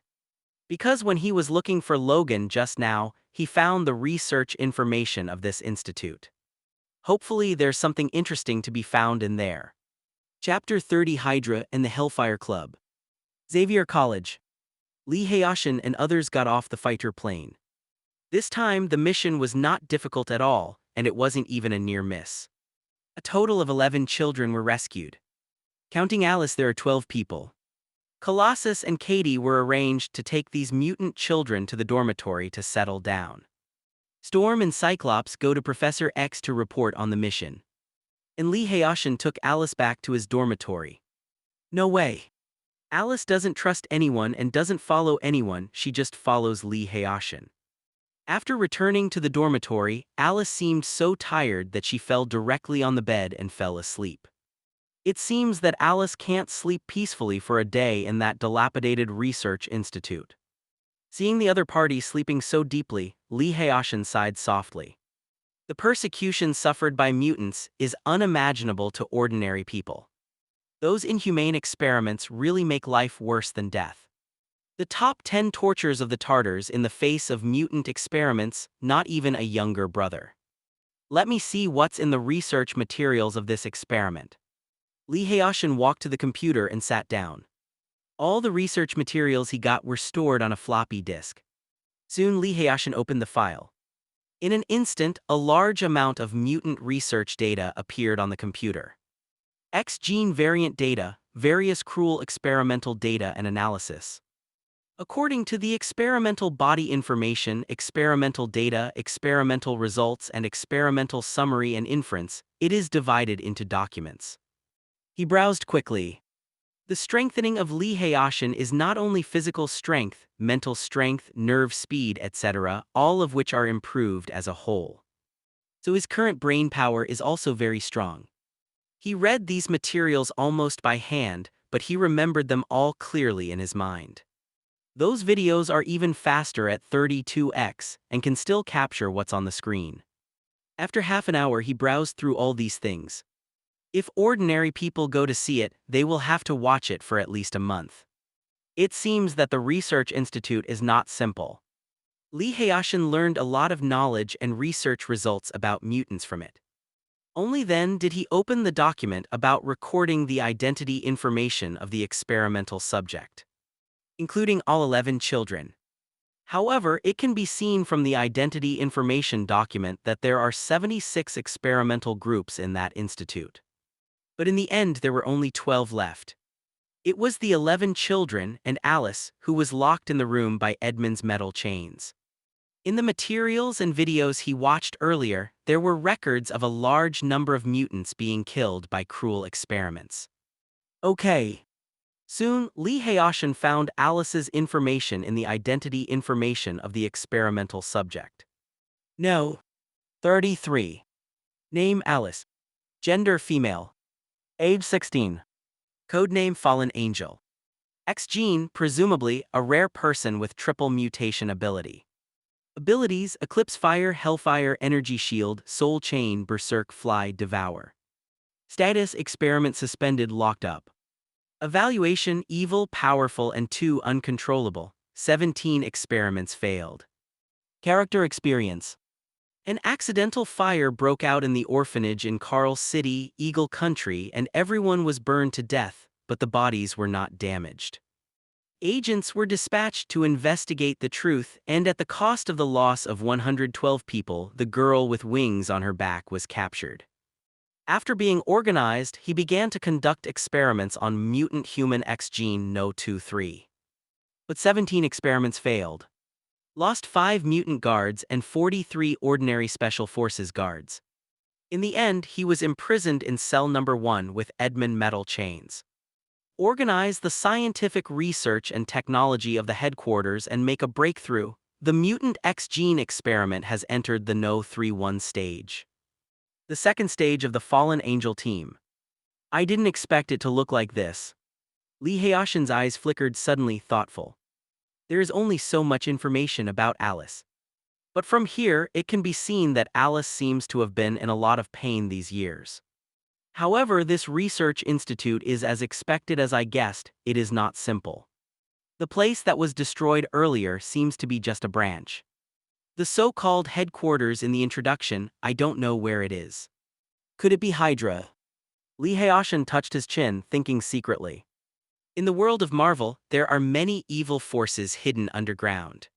Because when he was looking for Logan just now, he found the research information of this institute. Hopefully there's something interesting to be found in there. Chapter 30 Hydra and the Hellfire Club. Xavier College. Lee Haoshin and others got off the fighter plane. This time the mission was not difficult at all, and it wasn't even a near miss. A total of 11 children were rescued. Counting Alice, there are 12 people. Colossus and Katie were arranged to take these mutant children to the dormitory to settle down. Storm and Cyclops go to Professor X to report on the mission. And Lee Haoshin took Alice back to his dormitory. No way. Alice doesn't trust anyone and doesn't follow anyone, she just follows Lee Haoshin. After returning to the dormitory, Alice seemed so tired that she fell directly on the bed and fell asleep. It seems that Alice can't sleep peacefully for a day in that dilapidated research institute. Seeing the other party sleeping so deeply, Lee Haoshin sighed softly. The persecution suffered by mutants is unimaginable to ordinary people. Those inhumane experiments really make life worse than death. The top 10 tortures of the Tartars in the face of mutant experiments, not even a younger brother. Let me see what's in the research materials of this experiment. Lee Haoshin walked to the computer and sat down. All the research materials he got were stored on a floppy disk. Soon Lee Haoshin opened the file. In an instant, a large amount of mutant research data appeared on the computer. X gene variant data, various cruel experimental data and analysis. According to the experimental body information, experimental data, experimental results, and experimental summary and inference, it is divided into documents. He browsed quickly. The strengthening of Lee Haoshin is not only physical strength, mental strength, nerve speed, etc., all of which are improved as a whole. So his current brain power is also very strong. He read these materials almost by hand, but he remembered them all clearly in his mind. Those videos are even faster at 32x and can still capture what's on the screen. After half an hour he browsed through all these things. If ordinary people go to see it, they will have to watch it for at least a month. It seems that the research institute is not simple. Lee Haoshin learned a lot of knowledge and research results about mutants from it. Only then did he open the document about recording the identity information of the experimental subject, including all 11 children. However, it can be seen from the identity information document that there are 76 experimental groups in that institute. But in the end there were only 12 left. It was the 11 children and Alice who was locked in the room by Edmund's metal chains. In the materials and videos he watched earlier, there were records of a large number of mutants being killed by cruel experiments. Okay. Soon, Lee Haoshin found Alice's information in the identity information of the experimental subject. No. 33. Name Alice. Gender female. Age 16. Codename Fallen Angel. X gene, presumably a rare person with triple mutation ability. Abilities: Eclipse Fire, Hellfire, Energy Shield, Soul Chain, Berserk, Fly, Devour. Status: Experiment suspended, locked up. Evaluation: Evil, Powerful, and 2 Uncontrollable. 17 experiments failed. Character experience. An accidental fire broke out in the orphanage in Carl City, Eagle Country, and everyone was burned to death, but the bodies were not damaged. Agents were dispatched to investigate the truth, and at the cost of the loss of 112 people, the girl with wings on her back was captured. After being organized, he began to conduct experiments on mutant human X gene No-23. But 17 experiments failed. Lost 5 mutant guards and 43 ordinary Special Forces guards. In the end, he was imprisoned in cell number 1 with Edmund metal chains. Organize the scientific research and technology of the headquarters and make a breakthrough. The mutant X gene experiment has entered the No-31 stage. The second stage of the Fallen Angel team. I didn't expect it to look like this. Lee Haoshin's eyes flickered suddenly, thoughtful. There is only so much information about Alice. But from here, it can be seen that Alice seems to have been in a lot of pain these years. However, this research institute is as expected as I guessed. It is not simple. The place that was destroyed earlier seems to be just a branch. The so-called headquarters in the introduction, I don't know where it is. Could it be Hydra? Lee Haoshin touched his chin, thinking secretly. In the world of Marvel, there are many evil forces hidden underground.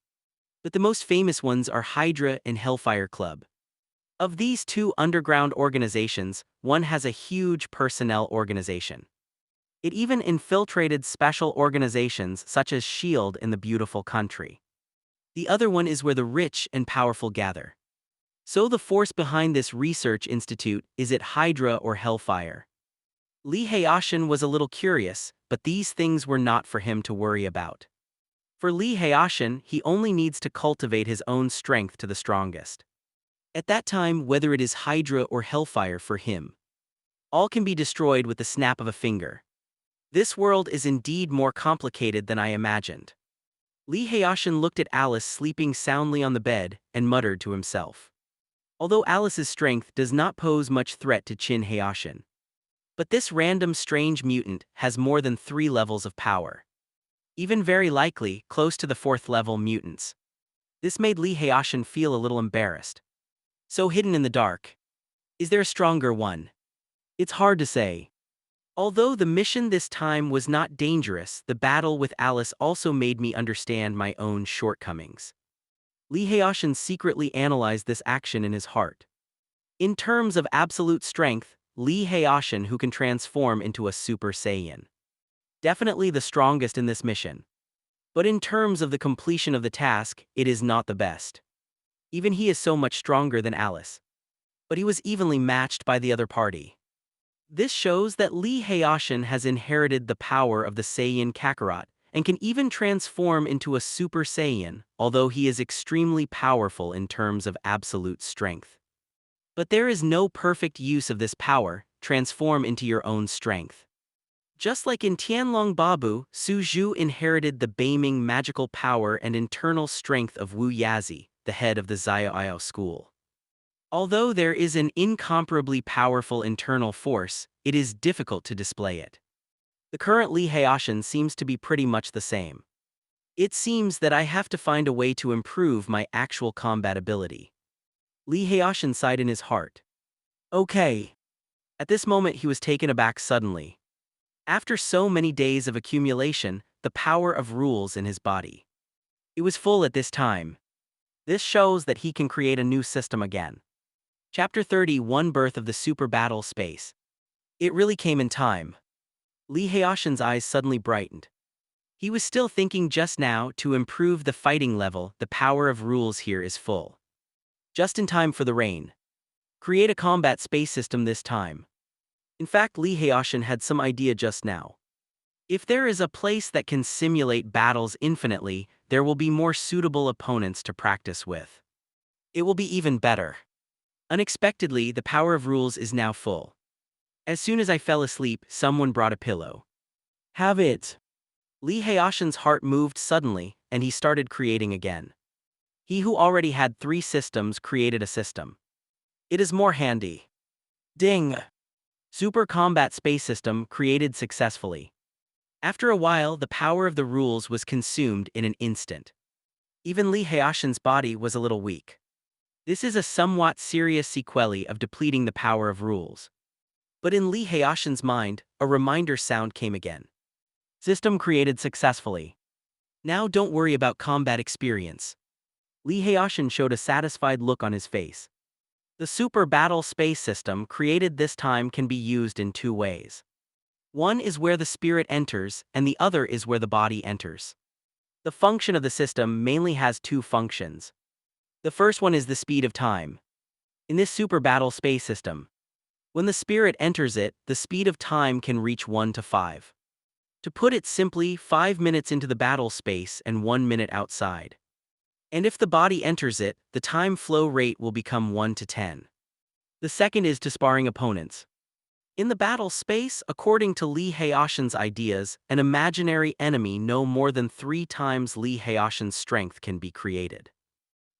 But the most famous ones are Hydra and Hellfire Club. Of these two underground organizations, one has a huge personnel organization. It even infiltrated special organizations such as S.H.I.E.L.D. in the beautiful country. The other one is where the rich and powerful gather. So the force behind this research institute, is it Hydra or Hellfire? Lee Haoshin was a little curious, but these things were not for him to worry about. For Lee Haoshin, he only needs to cultivate his own strength to the strongest. At that time, whether it is Hydra or Hellfire for him, all can be destroyed with the snap of a finger. This world is indeed more complicated than I imagined. Lee Haoshin looked at Alice sleeping soundly on the bed and muttered to himself. Although Alice's strength does not pose much threat to Chin Haoshin. But this random strange mutant has more than 3 levels of power. Even very likely, close to the 4th level mutants. This made Lee Haoshin feel a little embarrassed. So hidden in the dark. Is there a stronger one? It's hard to say. Although the mission this time was not dangerous, the battle with Alice also made me understand my own shortcomings. Lee Haoshin secretly analyzed this action in his heart. In terms of absolute strength, Lee Haoshin who can transform into a Super Saiyan. Definitely the strongest in this mission. But in terms of the completion of the task, it is not the best. Even he is so much stronger than Alice. But he was evenly matched by the other party. This shows that Lee Haoshin has inherited the power of the Saiyan Kakarot, and can even transform into a Super Saiyan, although he is extremely powerful in terms of absolute strength. But there is no perfect use of this power, transform into your own strength. Just like in Tianlong Babu, Su Zhu inherited the beaming magical power and internal strength of Wu Yazi, the head of the Xiaoyao school. Although there is an incomparably powerful internal force, it is difficult to display it. The current Lee Haoshin seems to be pretty much the same. It seems that I have to find a way to improve my actual combat ability. Lee Haoshin sighed in his heart. Okay. At this moment he was taken aback suddenly. After so many days of accumulation, the power of rules in his body. It was full at this time. This shows that he can create a new system again. Chapter 31 Birth of the Super Battle Space. It really came in time. Lee Haoshin's eyes suddenly brightened. He was still thinking just now to improve the fighting level, the power of rules here is full. Just in time for the rain. Create a combat space system this time. In fact, Lee Haoshin had some idea just now. If there is a place that can simulate battles infinitely, there will be more suitable opponents to practice with. It will be even better. Unexpectedly, the power of rules is now full. As soon as I fell asleep, someone brought a pillow. Have it. Lee Haoshin's heart moved suddenly, and he started creating again. He who already had 3 systems created a system. It is more handy. Ding! Super Combat Space System created successfully. After a while, the power of the rules was consumed in an instant. Even Lee Haoshin's body was a little weak. This is a somewhat serious sequelae of depleting the power of rules. But in Lee Haoshin's mind, a reminder sound came again. System created successfully. Now don't worry about combat experience. Lee Haoshin showed a satisfied look on his face. The Super Battle Space System created this time can be used in 2 ways. One is where the spirit enters, and the other is where the body enters. The function of the system mainly has 2 functions. The first one is the speed of time. In this Super Battle Space System, when the spirit enters it, the speed of time can reach 1 to 5. To put it simply, 5 minutes into the battle space and 1 minute outside. And if the body enters it, the time flow rate will become 1 to 10. The second is to sparring opponents. In the battle space, according to Lee Hayashin's ideas, an imaginary enemy no more than 3 times Lee Hayashin's strength can be created.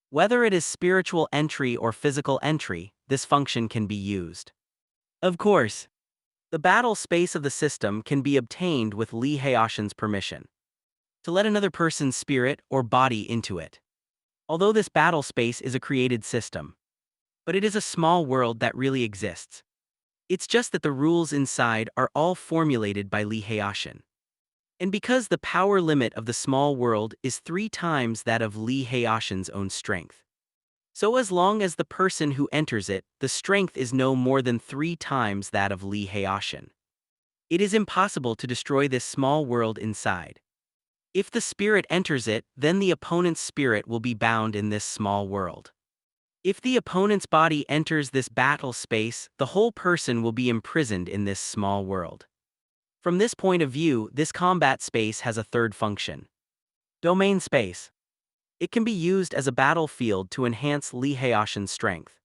Whether it is spiritual entry or physical entry, this function can be used. Of course, the battle space of the system can be obtained with Lee Hayashin's permission to let another person's spirit or body into it. Although this battle space is a created system, but it is a small world that really exists. It's just that the rules inside are all formulated by Lee Hayashin. And because the power limit of the small world is 3 times that of Lee Hayashin's own strength. So as long as the person who enters it, the strength is no more than 3 times that of Lee Hayashin. It is impossible to destroy this small world inside. If the spirit enters it, then the opponent's spirit will be bound in this small world. If the opponent's body enters this battle space, the whole person will be imprisoned in this small world. From this point of view, this combat space has a third function. Domain space. It can be used as a battlefield to enhance Lee Hayashin's strength.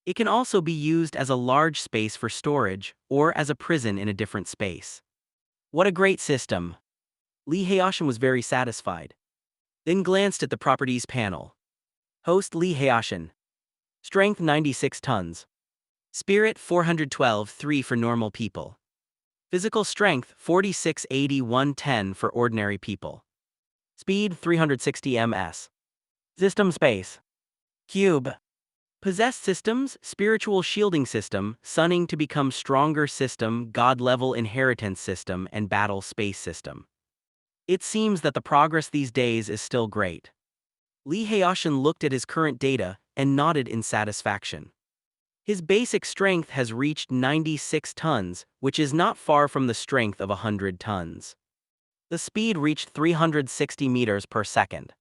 It can also be used as a large space for storage, or as a prison in a different space. What a great system! Lee Hayashin was very satisfied. Then glanced at the properties panel. Host Lee Hayashin. Strength 96 tons. Spirit 412 3 for normal people. Physical strength 46 80 110 for ordinary people. Speed 360 ms. System space. Cube. Possessed systems, spiritual shielding system, sunning to become stronger system, god-level inheritance system, and battle space system. It seems that the progress these days is still great. Lee Hayashin looked at his current data and nodded in satisfaction. His basic strength has reached 96 tons, which is not far from the strength of 100 tons. The speed reached 360 meters per second.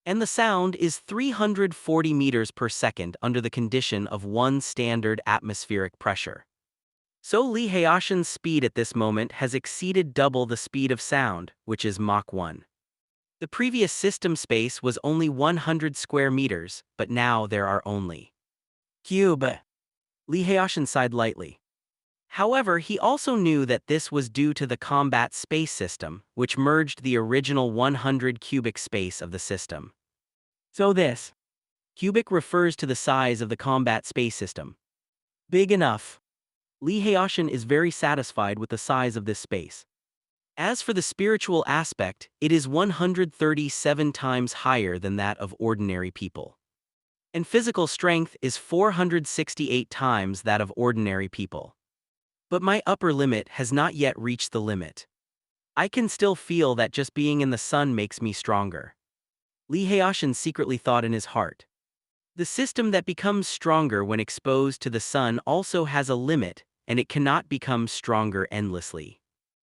And the sound is 340 meters per second under the condition of 1 standard atmospheric pressure. So Lee Hayashin's speed at this moment has exceeded double the speed of sound, which is Mach 1. The previous system space was only 100 square meters, but now there are only cube. Lee Hayashin sighed lightly. However, he also knew that this was due to the combat space system, which merged the original 100 cubic space of the system. So this cubic refers to the size of the combat space system. Big enough. Lee Hayashin is very satisfied with the size of this space. As for the spiritual aspect, it is 137 times higher than that of ordinary people. And physical strength is 468 times that of ordinary people. But my upper limit has not yet reached the limit. I can still feel that just being in the sun makes me stronger. Lee Hayashin secretly thought in his heart. The system that becomes stronger when exposed to the sun also has a limit, and it cannot become stronger endlessly.